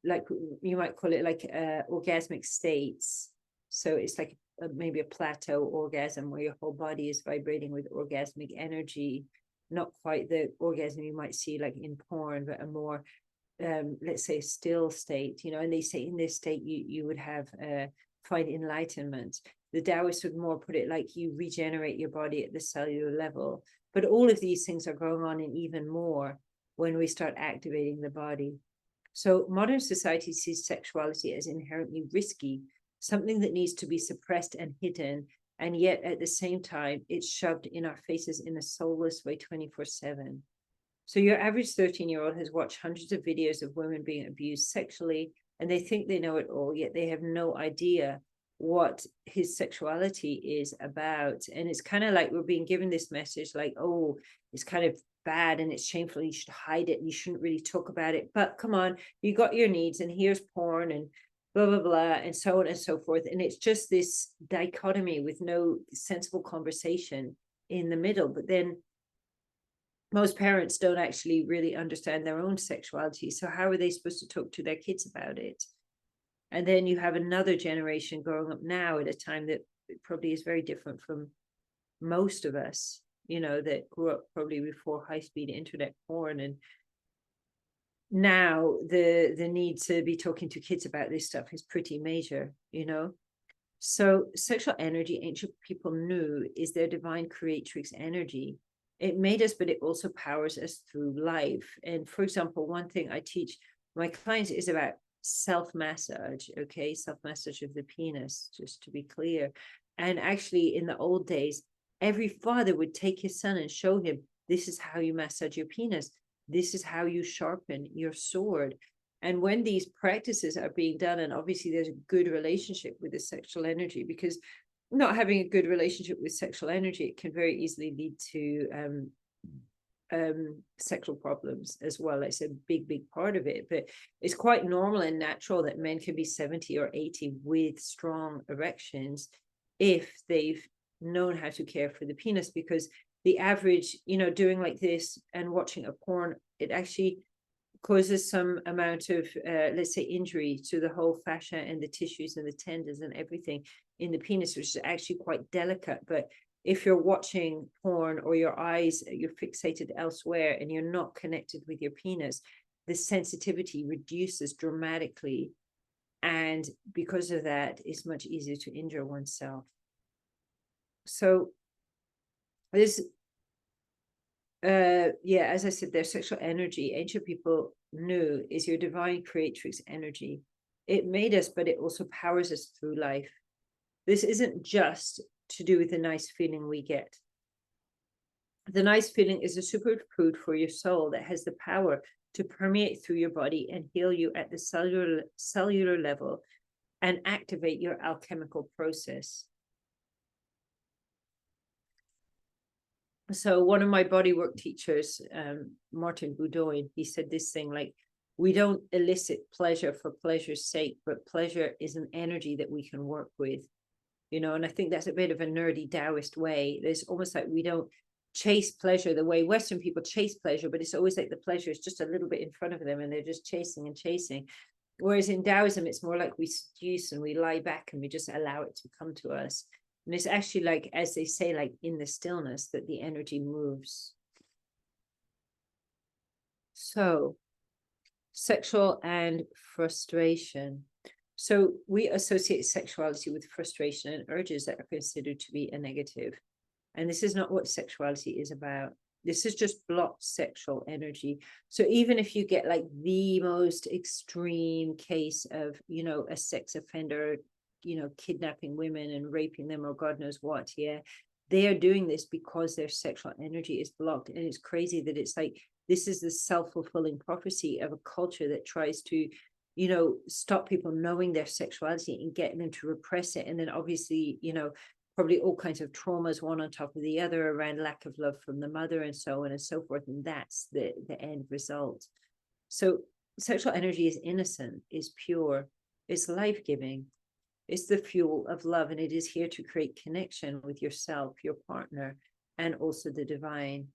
like you might call it like orgasmic states. So it's like maybe a plateau orgasm where your whole body is vibrating with orgasmic energy, not quite the orgasm you might see like in porn, but a more let's say still state, you know. And they say in this state you would have find enlightenment. The Taoists would more put it like you regenerate your body at the cellular level. But all of these things are going on, and even more when we start activating the body. So modern society sees sexuality as inherently risky, something that needs to be suppressed and hidden, and yet at the same time it's shoved in our faces in a soulless way 24/7. So your average 13-year-old has watched hundreds of videos of women being abused sexually, and they think they know it all, yet they have no idea what his sexuality is about. And it's kind of like we're being given this message like, oh, it's kind of bad and it's shameful, you should hide it, you shouldn't really talk about it, but come on, you got your needs and here's porn and blah blah blah and so on and so forth. And it's just this dichotomy with no sensible conversation in the middle. But then most parents don't actually really understand their own sexuality, so how are they supposed to talk to their kids about it? And then you have another generation growing up now at a time that probably is very different from most of us, you know, that grew up probably before high-speed internet porn. And now the need to be talking to kids about this stuff is pretty major, you know. So sexual energy, ancient people knew, is their divine creatrix energy. It made us, but it also powers us through life. And for example, one thing I teach my clients is about self-massage, okay? Self-massage of the penis, just to be clear. And actually, in the old days, every father would take his son and show him, this is how you massage your penis. This is how you sharpen your sword. And when these practices are being done, and obviously there's a good relationship with the sexual energy, because not having a good relationship with sexual energy, it can very easily lead to sexual problems as well. It's a big part of it, but it's quite normal and natural that men can be 70 or 80 with strong erections if they've known how to care for the penis, because the average, you know, doing like this and watching a porn, it actually causes some amount of let's say injury to the whole fascia and the tissues and the tendons and everything in the penis, which is actually quite delicate. But if you're watching porn or your eyes, you're fixated elsewhere and you're not connected with your penis, the sensitivity reduces dramatically. And because of that, it's much easier to injure oneself. So this, yeah, as I said, their sexual energy, ancient people knew, is your divine creatrix energy. It made us, but it also powers us through life. This isn't just to do with the nice feeling we get. The nice feeling is a superfood for your soul that has the power to permeate through your body and heal you at the cellular level and activate your alchemical process. So one of my bodywork teachers, Martin Boudoin, he said this thing like, we don't elicit pleasure for pleasure's sake, but pleasure is an energy that we can work with, you know. And I think that's a bit of a nerdy Taoist way. There's almost like we don't chase pleasure the way Western people chase pleasure, but it's always like the pleasure is just a little bit in front of them and they're just chasing and chasing. Whereas in Taoism, it's more like we seduce and we lie back and we just allow it to come to us. And it's actually like, as they say, like in the stillness that the energy moves. So, sexual and frustration. So we associate sexuality with frustration and urges that are considered to be a negative. And this is not what sexuality is about. This is just blocked sexual energy. So even if you get like the most extreme case of, you know, a sex offender, you know, kidnapping women and raping them or God knows what, yeah, they are doing this because their sexual energy is blocked. And it's crazy that it's like, this is the self-fulfilling prophecy of a culture that tries to, you know, stop people knowing their sexuality and getting them to repress it. And then obviously, you know, probably all kinds of traumas, one on top of the other, around lack of love from the mother and so on and so forth. And that's the end result. So sexual energy is innocent, is pure, it's life-giving. It's the fuel of love, and it is here to create connection with yourself, your partner, and also the divine.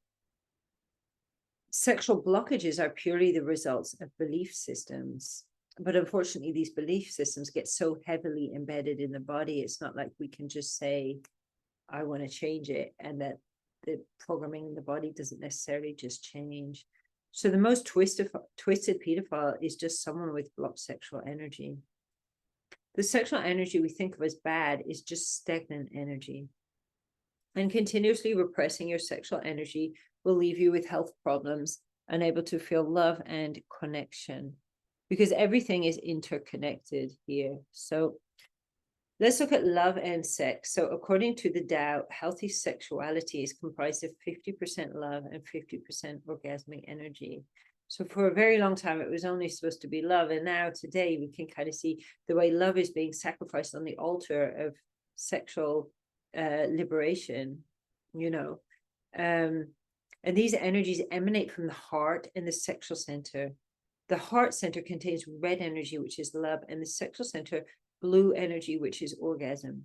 Sexual blockages are purely the results of belief systems. But unfortunately, these belief systems get so heavily embedded in the body, it's not like we can just say, I want to change it, and that the programming in the body doesn't necessarily just change. So the most twisted pedophile is just someone with blocked sexual energy. The sexual energy we think of as bad is just stagnant energy. And continuously repressing your sexual energy will leave you with health problems, unable to feel love and connection, because everything is interconnected here. So let's look at love and sex. So according to the Tao, healthy sexuality is comprised of 50% love and 50% orgasmic energy. So for a very long time, it was only supposed to be love. And now today we can kind of see the way love is being sacrificed on the altar of sexual liberation, you know. And these energies emanate from the heart and the sexual center. The heart center contains red energy, which is love, and the sexual center, blue energy, which is orgasm.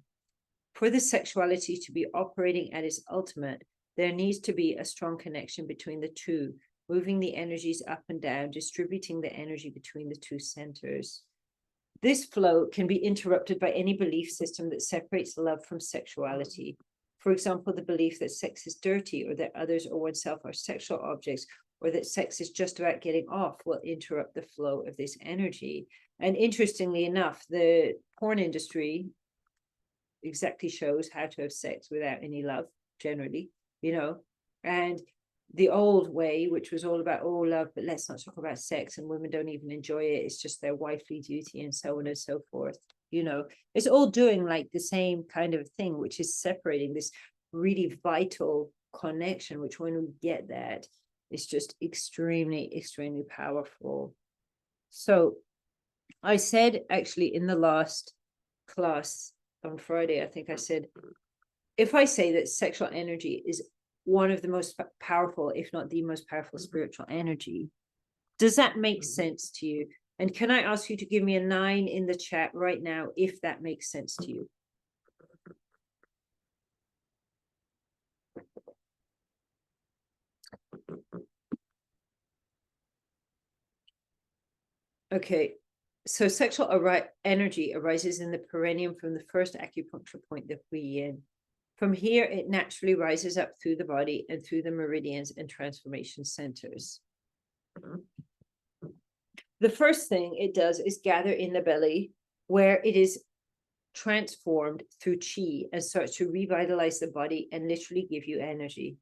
For the sexuality to be operating at its ultimate, there needs to be a strong connection between the two, moving the energies up and down, distributing the energy between the two centers. This flow can be interrupted by any belief system that separates love from sexuality. For example, the belief that sex is dirty, or that others or oneself are sexual objects, or that sex is just about getting off, will interrupt the flow of this energy. And interestingly enough, the porn industry exactly shows how to have sex without any love, generally, you know. And the old way, which was all about, oh, love, but let's not talk about sex, and women don't even enjoy it, it's just their wifely duty, and so on and so forth, you know. It's all doing like the same kind of thing, which is separating this really vital connection, which when we get that, it's just extremely, extremely powerful. So I said, actually, in the last class on Friday, I think I said, if I say that sexual energy is one of the most powerful, if not the most powerful spiritual energy, does that make sense to you? And can I ask you to give me a 9 in the chat right now, if that makes sense to you? Okay, so sexual energy arises in the perineum from the first acupuncture point, the Hui Yin. From here, it naturally rises up through the body and through the meridians and transformation centers. The first thing it does is gather in the belly, where it is transformed through chi and starts to revitalize the body and literally give you energy.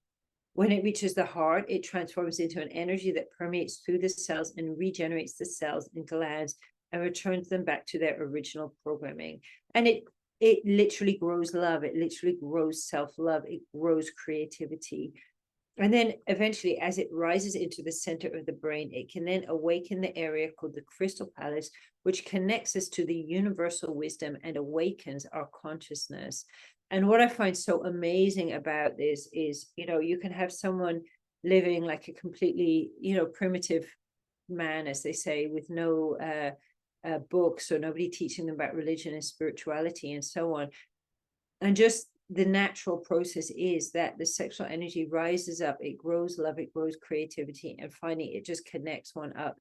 When it reaches the heart, it transforms into an energy that permeates through the cells and regenerates the cells and glands and returns them back to their original programming. And it literally grows love. It literally grows self-love. It grows creativity. And then eventually, as it rises into the center of the brain, it can then awaken the area called the crystal palace, which connects us to the universal wisdom and awakens our consciousness. And what I find so amazing about this is, you know, you can have someone living like a completely, you know, primitive man, as they say, with no books or nobody teaching them about religion and spirituality and so on. And just the natural process is that the sexual energy rises up, it grows love, it grows creativity, and finally it just connects one up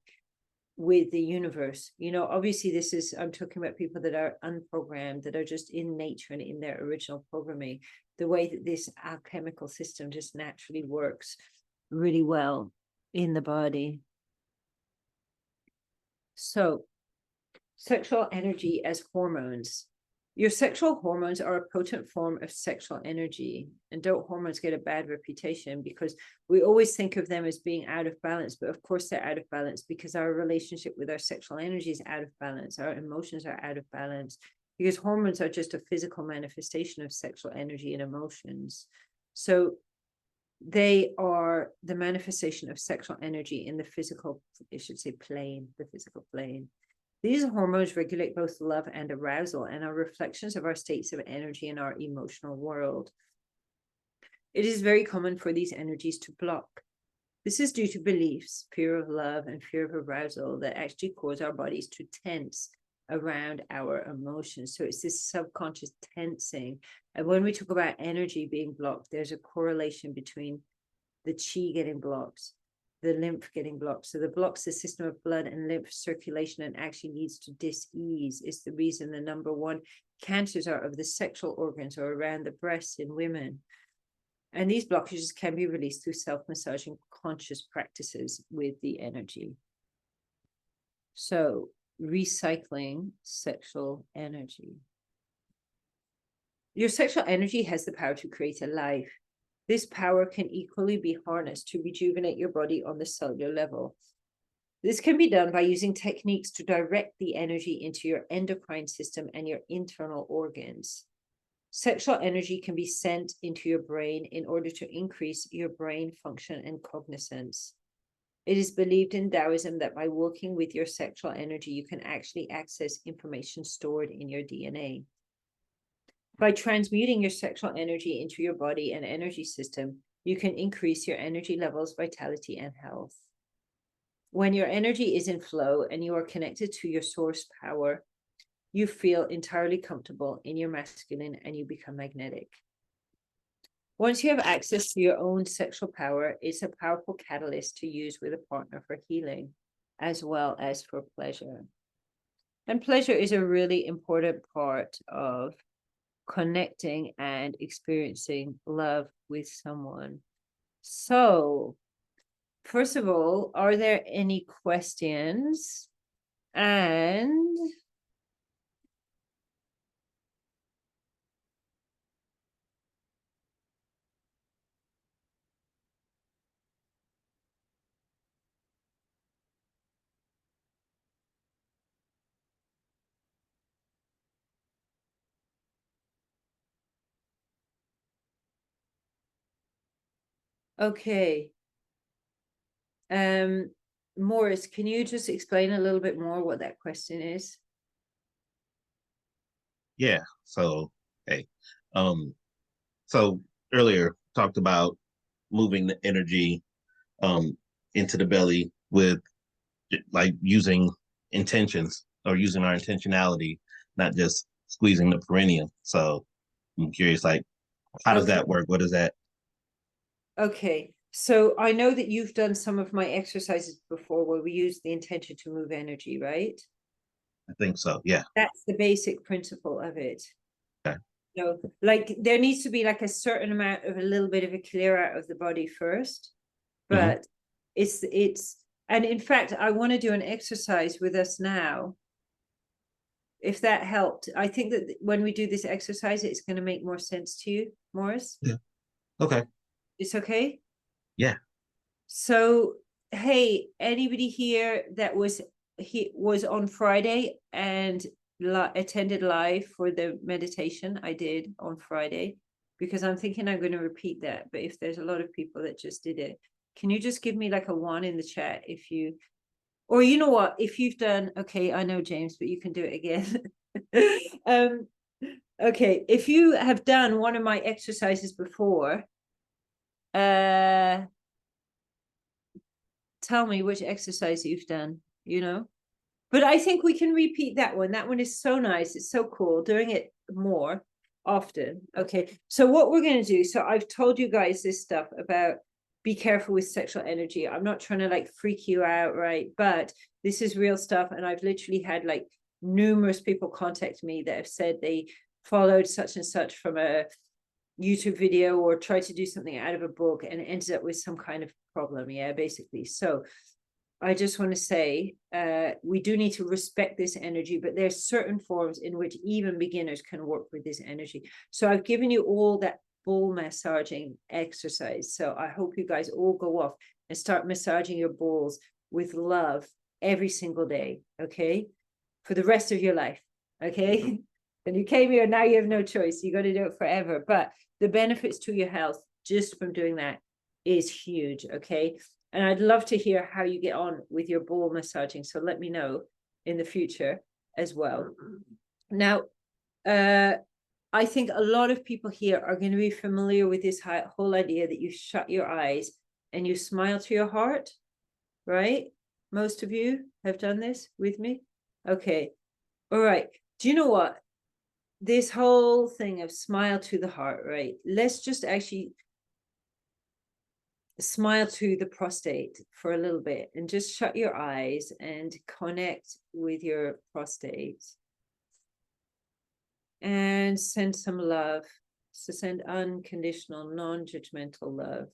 with the universe. You know, obviously this is, I'm talking about people that are unprogrammed, that are just in nature and in their original programming, the way that this alchemical system just naturally works really well in the body. So sexual energy as hormones. Your sexual hormones are a potent form of sexual energy. And don't hormones get a bad reputation? Because we always think of them as being out of balance, but of course they're out of balance because our relationship with our sexual energy is out of balance. Our emotions are out of balance because hormones are just a physical manifestation of sexual energy and emotions. So they are the manifestation of sexual energy in the physical, I should say plane, the physical plane. These hormones regulate both love and arousal and are reflections of our states of energy in our emotional world. It is very common for these energies to block. This is due to beliefs, fear of love and fear of arousal that actually cause our bodies to tense around our emotions. So it's this subconscious tensing. And when we talk about energy being blocked, there's a correlation between the chi getting blocked, the lymph getting blocked. So the blocks the system of blood and lymph circulation and actually leads to dis-ease. Is the reason the #1 cancers are of the sexual organs or around the breasts in women. And these blockages can be released through self-massaging conscious practices with the energy. So recycling sexual energy. Your sexual energy has the power to create a life. This power can equally be harnessed to rejuvenate your body on the cellular level. This can be done by using techniques to direct the energy into your endocrine system and your internal organs. Sexual energy can be sent into your brain in order to increase your brain function and cognizance. It is believed in Taoism that by working with your sexual energy, you can actually access information stored in your DNA. By transmuting your sexual energy into your body and energy system, you can increase your energy levels, vitality, and health. When your energy is in flow and you are connected to your source power, you feel entirely comfortable in your masculine and you become magnetic. Once you have access to your own sexual power, it's a powerful catalyst to use with a partner for healing, as well as for pleasure. And pleasure is a really important part of connecting and experiencing love with someone. So, first of all, are there any questions? And okay. Morris, can you just explain a little bit more what that question is? Yeah. So, hey, so earlier talked about moving the energy into the belly with like using intentions or using our intentionality, not just squeezing the perineum. So I'm curious, like, how does that work? What is that? Okay, so I know that you've done some of my exercises before where we use the intention to move energy, right? I think so. Yeah. That's the basic principle of it. Okay. So, like, there needs to be like a certain amount of a little bit of a clear out of the body first, but it's, and in fact, I want to do an exercise with us now. If that helped, I think that when we do this exercise, it's going to make more sense to you, Morris. Yeah. Okay. It's okay? Yeah. So, hey, anybody here that was on Friday and attended live for the meditation I did on Friday? Because I'm thinking I'm going to repeat that. But if there's a lot of people that just did it, can you just give me like a 1 in the chat if you, or you know what, if you've done, okay, I know James, but you can do it again. Okay, if you have done one of my exercises before, tell me which exercise you've done, you know, but I think we can repeat that one. That one is so nice. It's so cool doing it more often. Okay, so what we're going to do, so I've told you guys this stuff about be careful with sexual energy. I'm not trying to like freak you out, right? But this is real stuff. And I've literally had like numerous people contact me that have said they followed such and such from a YouTube video or tried to do something out of a book and ended up with some kind of problem. Yeah, basically. So I just want to say we do need to respect this energy, but there's certain forms in which even beginners can work with this energy. So I've given you all that ball massaging exercise. So I hope you guys all go off and start massaging your balls with love every single day, okay? For the rest of your life, okay? And you came here, now you have no choice. You got to do it forever. But the benefits to your health just from doing that is huge, okay? And I'd love to hear how you get on with your ball massaging. So let me know in the future as well. Now, I think a lot of people here are going to be familiar with this whole idea that you shut your eyes and you smile to your heart, right? Most of you have done this with me. Okay. All right. Do you know what? This whole thing of smile to the heart, right? Let's just actually smile to the prostate for a little bit and just shut your eyes and connect with your prostate and send some love. So send unconditional, non-judgmental love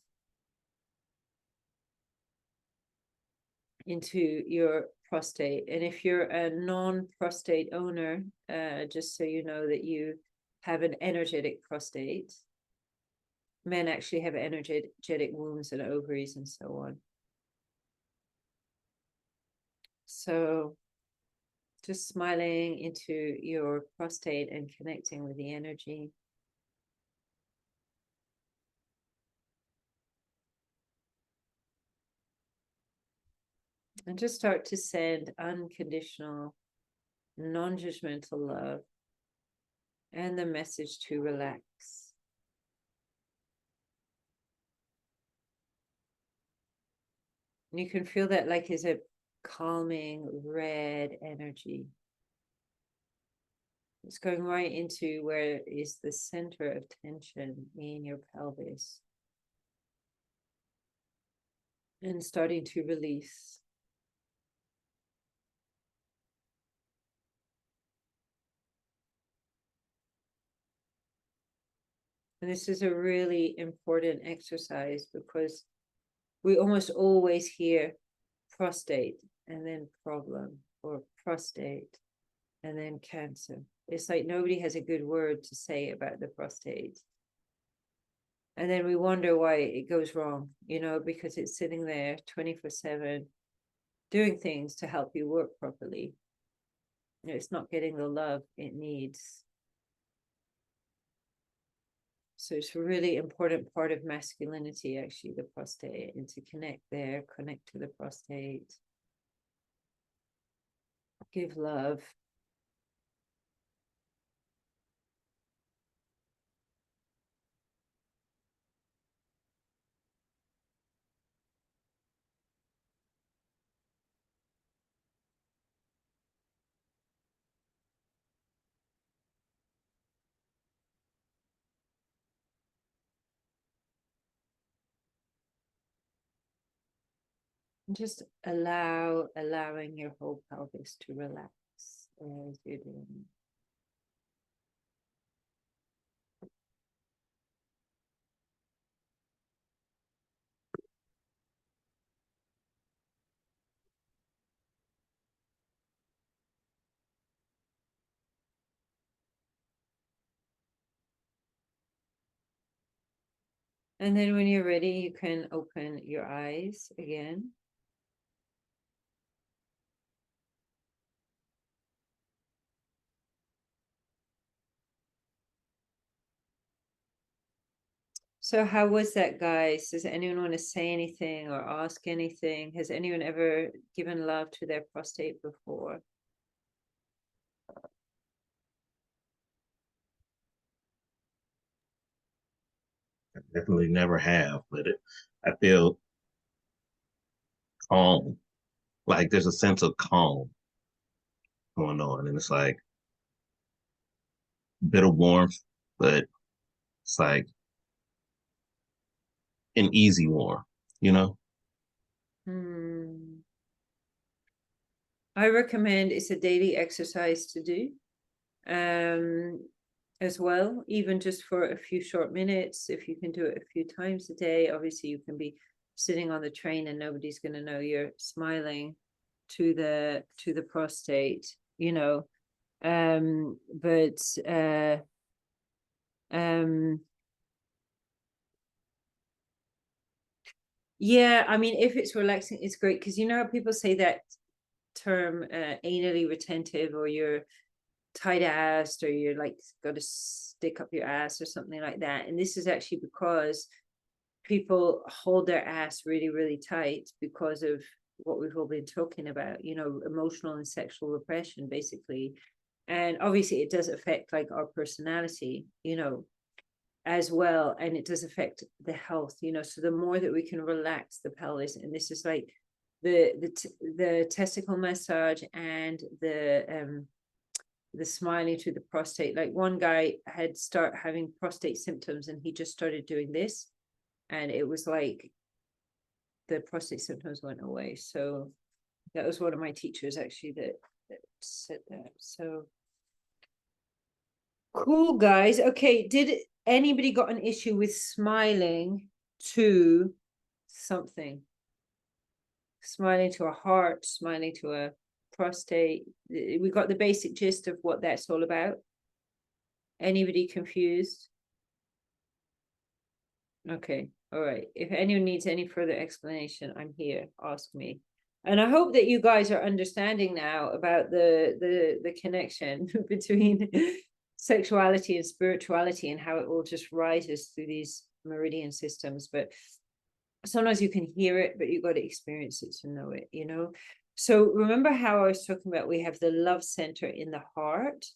into your prostate. And if you're a non-prostate owner, just so you know that you have an energetic prostate. Men actually have energetic wombs and ovaries and so on. So just smiling into your prostate and connecting with the energy. And just start to send unconditional, non-judgmental love and the message to relax. And you can feel that like is a calming red energy. It's going right into where is the center of tension in your pelvis. And starting to release. And this is a really important exercise because we almost always hear prostate and then problem, or prostate and then cancer. It's like nobody has a good word to say about the prostate. And then we wonder why it goes wrong, you know, because it's sitting there 24/7 doing things to help you work properly. You know, it's not getting the love it needs. So it's a really important part of masculinity, actually, the prostate, and to connect there, connect to the prostate. Give love. And just allowing your whole pelvis to relax as you're doing it. And then when you're ready, you can open your eyes again. So how was that, guys? Does anyone want to say anything or ask anything? Has anyone ever given love to their prostate before? I definitely never have, but I feel calm. Like there's a sense of calm going on, and it's like a bit of warmth, but it's like an easy warmth, you know? I recommend it's a daily exercise to do as well, even just for a few short minutes. If you can do it a few times a day, obviously you can be sitting on the train and nobody's going to know you're smiling to the prostate, you know. Yeah, I mean, if it's relaxing, it's great, because you know how people say that term anally retentive, or you're tight-assed, or you're like got to stick up your ass or something like that. And this is actually because people hold their ass really, really tight because of what we've all been talking about, you know, emotional and sexual repression, basically. And obviously it does affect like our personality, you know, as well. And it does affect the health, you know. So the more that we can relax the pelvis, and this is like the testicle massage and the smiling to the prostate. Like one guy had start having prostate symptoms and he just started doing this, and it was like the prostate symptoms went away. So that was one of my teachers actually that said that. So cool, guys. Okay, did anybody got an issue with smiling to something? Smiling to a heart, smiling to a prostate. We got the basic gist of what that's all about. Anybody confused? Okay, all right. If anyone needs any further explanation, I'm here. Ask me. And I hope that you guys are understanding now about the connection between sexuality and spirituality, and how it all just rises through these meridian systems. But sometimes you can hear it, but you've got to experience it to know it, you know. So remember how I was talking about we have the love center in the heart,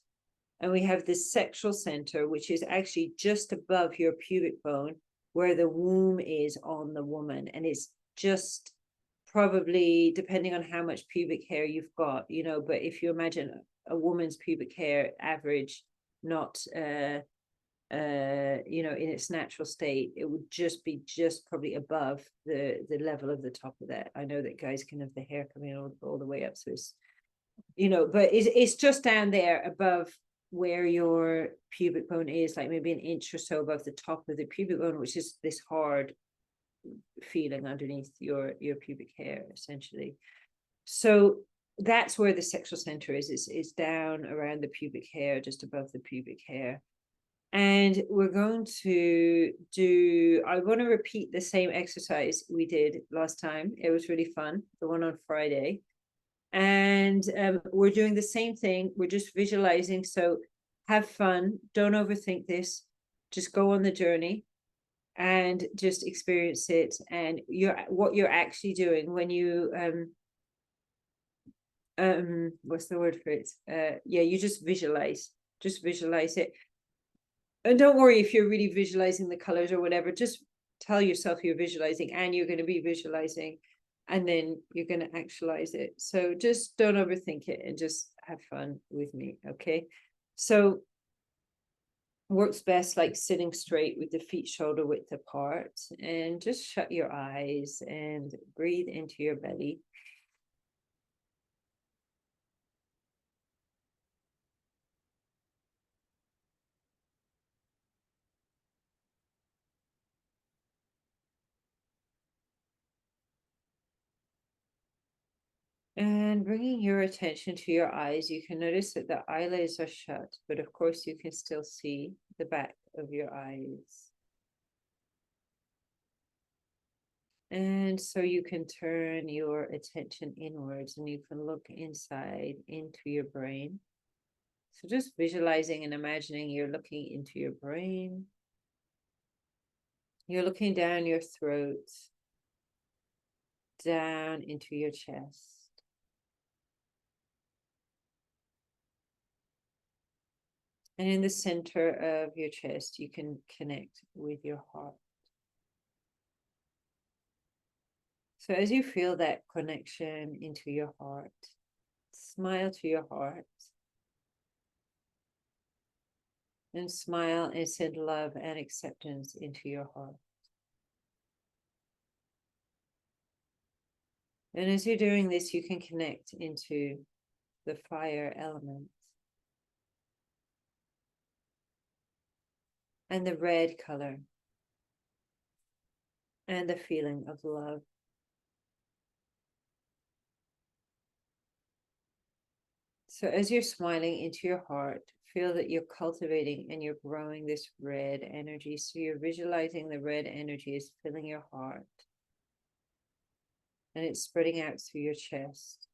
and we have the sexual center, which is actually just above your pubic bone, where the womb is on the woman. And it's just probably, depending on how much pubic hair you've got, you know, but if you imagine a woman's pubic hair average, not you know, in its natural state, it would just be probably above the level of the top of that. I know that guys can have the hair coming all the way up, so it's, you know, but it's just down there above where your pubic bone is, like maybe an inch or so above the top of the pubic bone, which is this hard feeling underneath your pubic hair, essentially. So that's where the sexual center is down around the pubic hair, just above the pubic hair. And we're going to do, I want to repeat the same exercise we did last time. It was really fun, the one on Friday. And we're doing the same thing. We're just visualizing. So have fun. Don't overthink this. Just go on the journey and just experience it. And what you're actually doing when you what's the word for it? Yeah, you just visualize it. And don't worry if you're really visualizing the colors or whatever, just tell yourself you're visualizing, and you're going to be visualizing, and then you're going to actualize it. So just don't overthink it and just have fun with me. Okay. So works best like sitting straight with the feet shoulder width apart, and just shut your eyes and breathe into your belly. And bringing your attention to your eyes, you can notice that the eyelids are shut, but of course you can still see the back of your eyes. And so you can turn your attention inwards and you can look inside into your brain. So just visualizing and imagining you're looking into your brain. You're looking down your throat, down into your chest. And in the center of your chest, you can connect with your heart. So as you feel that connection into your heart, smile to your heart. And smile and send love and acceptance into your heart. And as you're doing this, you can connect into the fire element. And the red color. And the feeling of love. So as you're smiling into your heart, feel that you're cultivating and you're growing this red energy. So you're visualizing the red energy is filling your heart. And it's spreading out through your chest.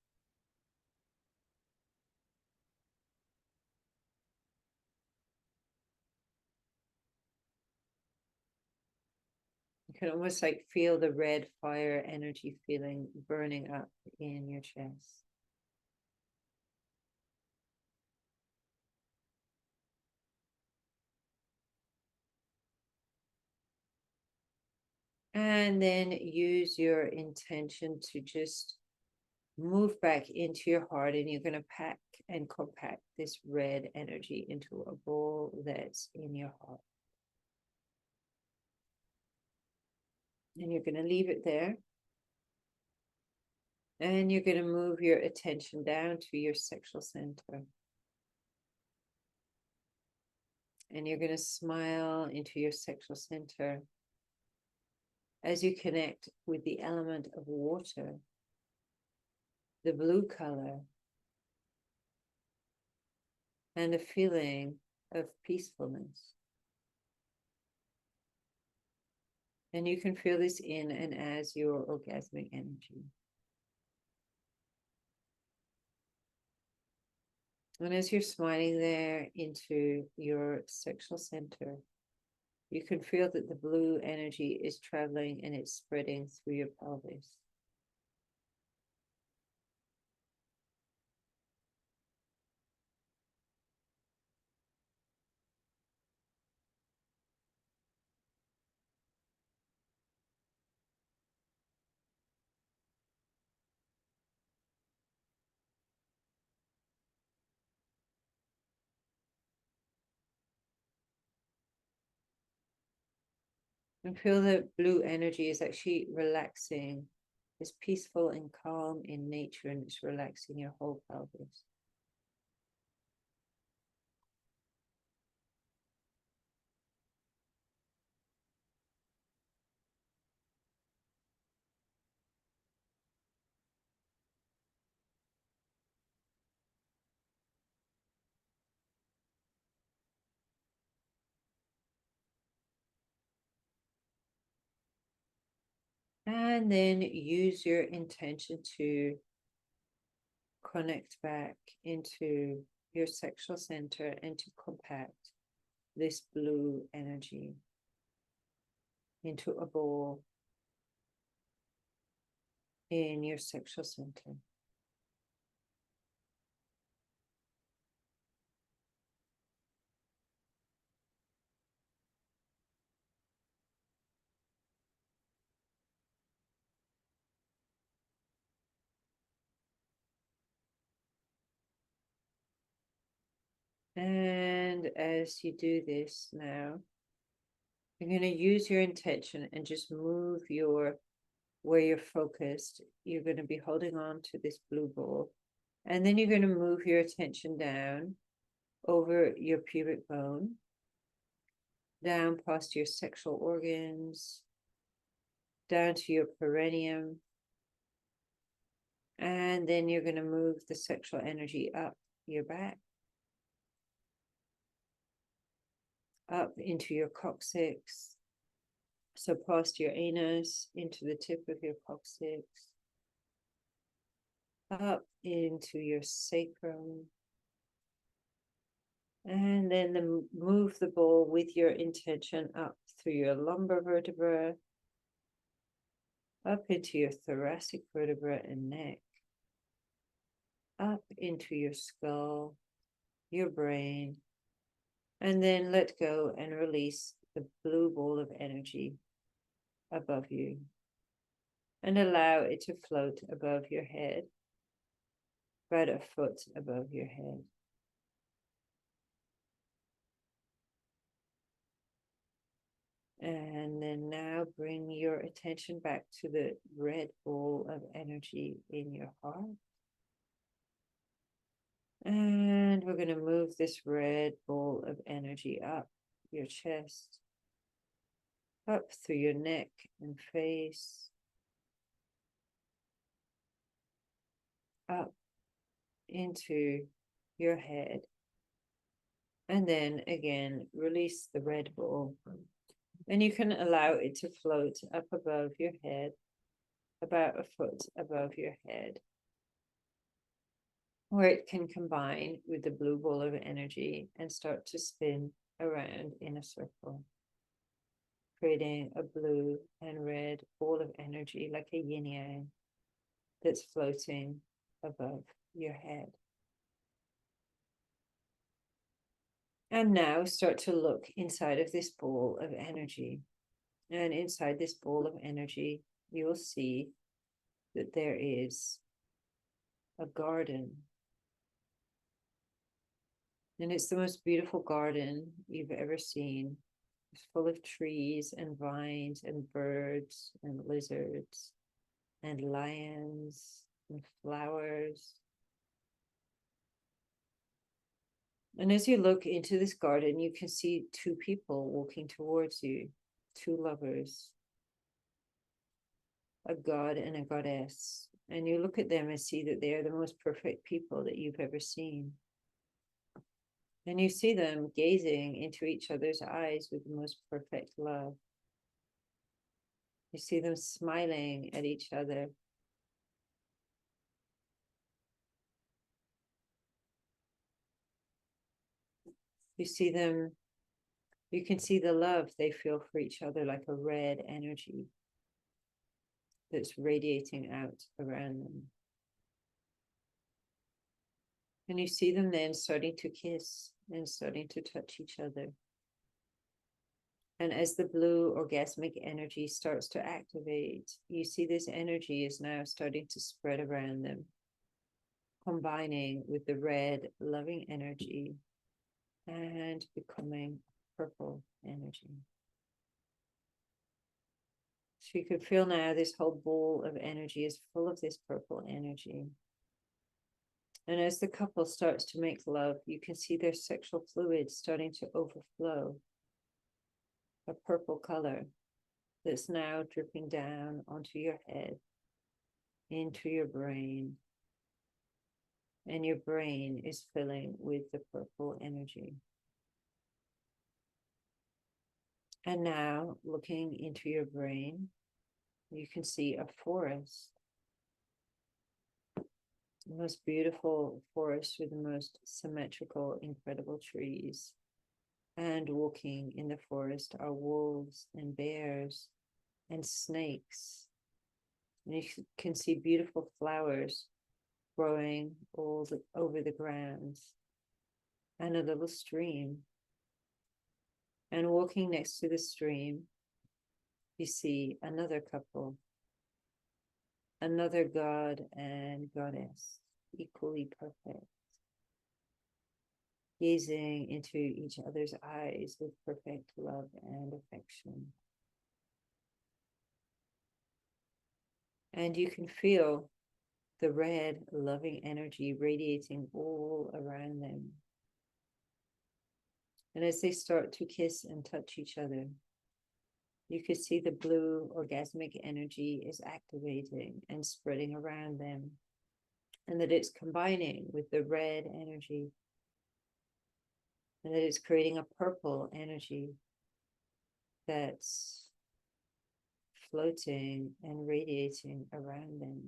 You can almost like feel the red fire energy feeling burning up in your chest. And then use your intention to just move back into your heart, and you're going to pack and compact this red energy into a ball that's in your heart. And you're going to leave it there. And you're going to move your attention down to your sexual center. And you're going to smile into your sexual center as you connect with the element of water, the blue color, and a feeling of peacefulness. And you can feel this in and as your orgasmic energy. And as you're smiling there into your sexual center, You can feel that the blue energy is traveling and it's spreading through your pelvis. And feel that blue energy is actually relaxing. It's peaceful and calm in nature, and it's relaxing your whole pelvis. And then use your intention to connect back into your sexual center and to compact this blue energy into a ball in your sexual center. And as you do this now, you're going to use your intention and just move where you're focused. You're going to be holding on to this blue ball. And then you're going to move your attention down over your pubic bone, down past your sexual organs, down to your perineum. And then you're going to move the sexual energy up your back, up into your coccyx. So past your anus, into the tip of your coccyx, up into your sacrum. And then move the ball with your intention up through your lumbar vertebra, up into your thoracic vertebra and neck, up into your skull, your brain, and then let go and release the blue ball of energy above you and allow it to float above your head, about a foot above your head. And then now bring your attention back to the red ball of energy in your heart. And we're going to move this red ball of energy up your chest, up through your neck and face, up into your head. And then again, release the red ball. And you can allow it to float up above your head, about a foot above your head, where it can combine with the blue ball of energy and start to spin around in a circle, creating a blue and red ball of energy like a yin yang that's floating above your head. And now start to look inside of this ball of energy. And inside this ball of energy, you will see that there is a garden. And it's the most beautiful garden you've ever seen. It's full of trees and vines and birds and lizards and lions and flowers. And as you look into this garden, you can see two people walking towards you, two lovers, a god and a goddess. And you look at them and see that they are the most perfect people that you've ever seen. And you see them gazing into each other's eyes with the most perfect love. You see them smiling at each other. You see them You can see the love they feel for each other, like a red energy that's radiating out around them. And you see them then starting to kiss and starting to touch each other. And as the blue orgasmic energy starts to activate, you see this energy is now starting to spread around them, combining with the red loving energy and becoming purple energy. So you can feel now this whole ball of energy is full of this purple energy. And as the couple starts to make love, you can see their sexual fluid starting to overflow, a purple color that's now dripping down onto your head, into your brain. And your brain is filling with the purple energy. And now, looking into your brain, you can see a forest. The most beautiful forest with the most symmetrical, incredible trees. And walking in the forest are wolves and bears and snakes. And you can see beautiful flowers growing all over the ground, and a little stream. And walking next to the stream, you see another couple, another god and goddess, equally perfect, gazing into each other's eyes with perfect love and affection. And you can feel the red loving energy radiating all around them. And as they start to kiss and touch each other, you can see the blue orgasmic energy is activating and spreading around them, and that it's combining with the red energy, and that it's creating a purple energy that's floating and radiating around them.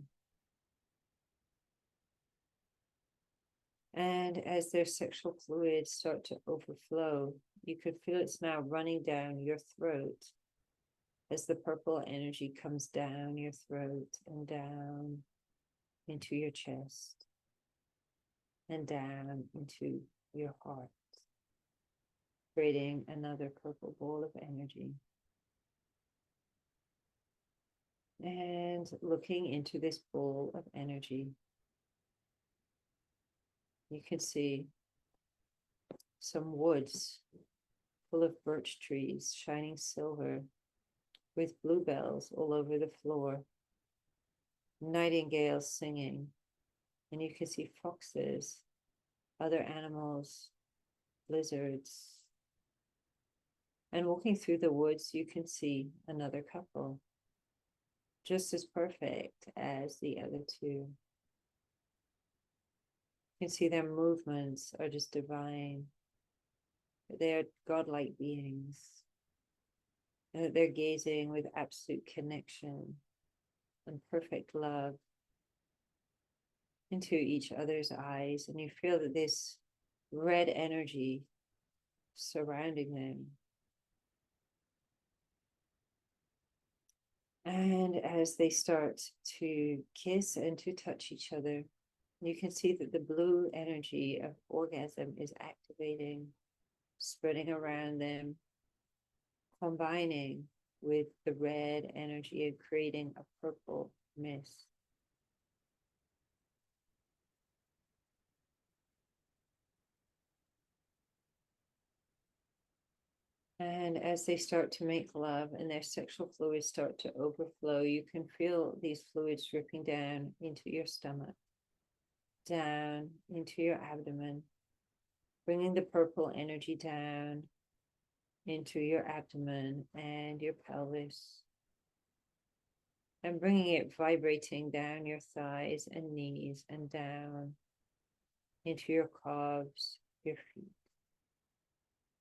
And as their sexual fluids start to overflow, you could feel it's now running down your throat as the purple energy comes down your throat and down into your chest and down into your heart, creating another purple ball of energy. And looking into this ball of energy, you can see some woods full of birch trees, shining silver, with bluebells all over the floor, nightingales singing, and you can see foxes, other animals, lizards. And walking through the woods, you can see another couple, just as perfect as the other two. You can see their movements are just divine. They are godlike beings. And that they're gazing with absolute connection and perfect love into each other's eyes. And you feel that this red energy surrounding them. And as they start to kiss and to touch each other, you can see that the blue energy of orgasm is activating, spreading around them, combining with the red energy and creating a purple mist. And as they start to make love and their sexual fluids start to overflow, you can feel these fluids dripping down into your stomach, down into your abdomen, bringing the purple energy down into your abdomen and your pelvis, and bringing it vibrating down your thighs and knees and down into your calves, your feet.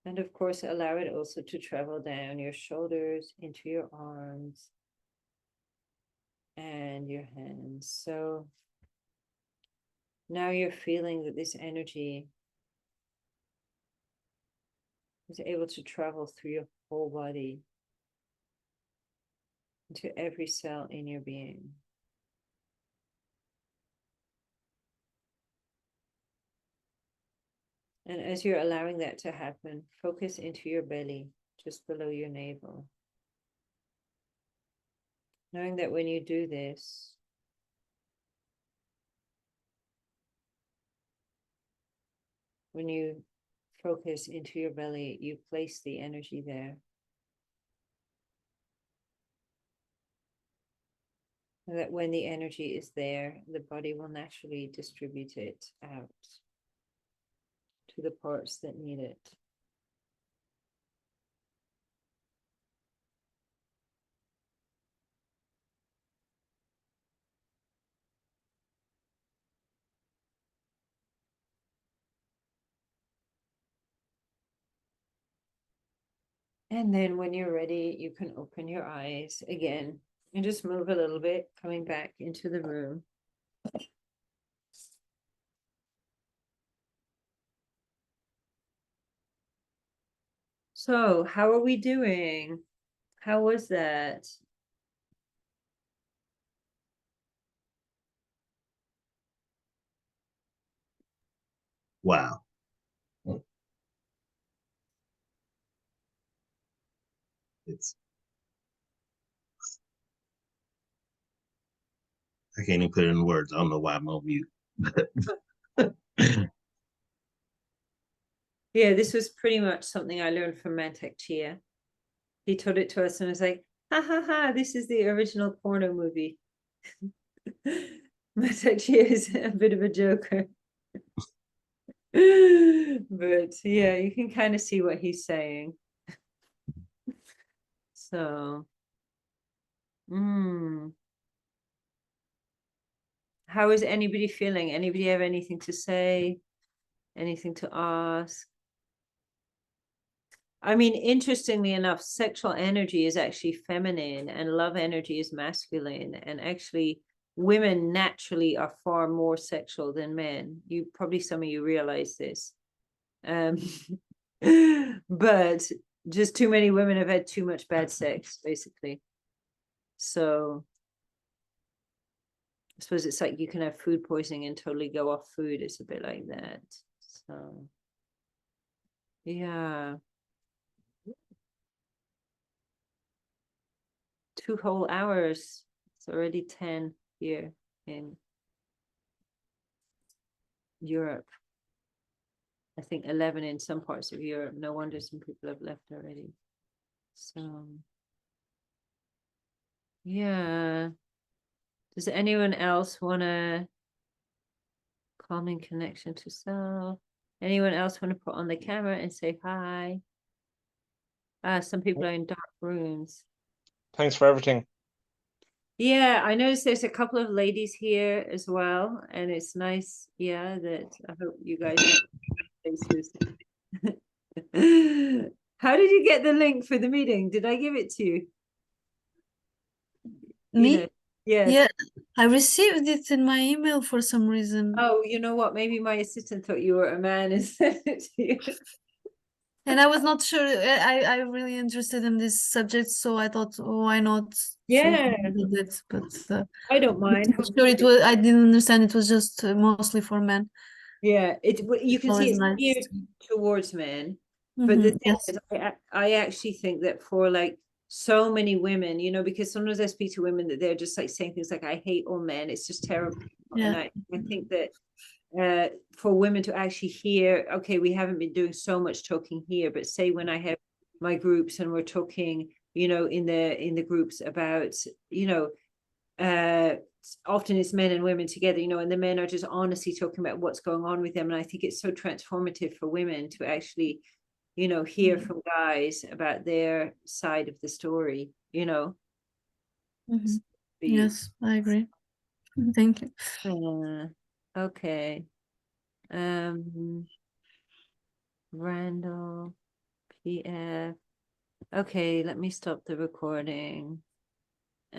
And of course, allow it also to travel down your shoulders, into your arms and your hands. So now you're feeling that this energy is able to travel through your whole body, into every cell in your being. And as you're allowing that to happen, focus into your belly, just below your navel. Knowing that when you do this, when you focus into your belly, you place the energy there. And that when the energy is there, the body will naturally distribute it out to the parts that need it. And then when you're ready, you can open your eyes again and just move a little bit, coming back into the room. So, how are we doing? How was that? Wow. It's I can't even put it in words. I don't know why I'm on mute. Yeah, this was pretty much something I learned from Mantak Chia. He taught it to us and was like, ha ha ha, this is the original porno movie. Mantak Chia is a bit of a joker. But yeah, you can kind of see what he's saying. So, how is anybody feeling? Anybody have anything to say? Anything to ask? I mean, interestingly enough, sexual energy is actually feminine and love energy is masculine. And actually, women naturally are far more sexual than men. You probably, some of you realize this. But just too many women have had too much bad sex, basically. So I suppose it's like you can have food poisoning and totally go off food. It's a bit like that. So yeah. 2 whole hours. It's already 10 here in Europe. I think 11 in some parts of Europe. No wonder some people have left already. So yeah. Does anyone else want to calming connection to self? Anyone else want to put on the camera and say hi? Some people are in dark rooms. Thanks for everything. Yeah, I noticed there's a couple of ladies here as well, and it's nice, yeah, that I hope you guys have faces. How did you get the link for the meeting? Did I give it to you? Me? Yes. Yeah, I received it in my email for some reason. Oh, you know what? Maybe my assistant thought you were a man and sent it to you. And I was not sure. I'm really interested in this subject, so I thought, why not? Yeah. Did it, but I don't mind. sure it was. I didn't understand. It was just mostly for men. Yeah, you can see always it's nice. geared towards men, but the thing Yes. is, I actually think that for like so many women, you know, because sometimes I speak to women that they're just like saying things like, I hate all men, it's just terrible. Yeah. And I think that for women to actually hear, okay, we haven't been doing so much talking here, but say when I have my groups and we're talking, you know, in the groups about, you know, often it's men and women together, you know, and the men are just honestly talking about what's going on with them. And I think it's so transformative for women to actually, you know, hear from guys about their side of the story, you know. Yes, I agree. Thank you. Okay. Randall, PF. Okay, let me stop the recording.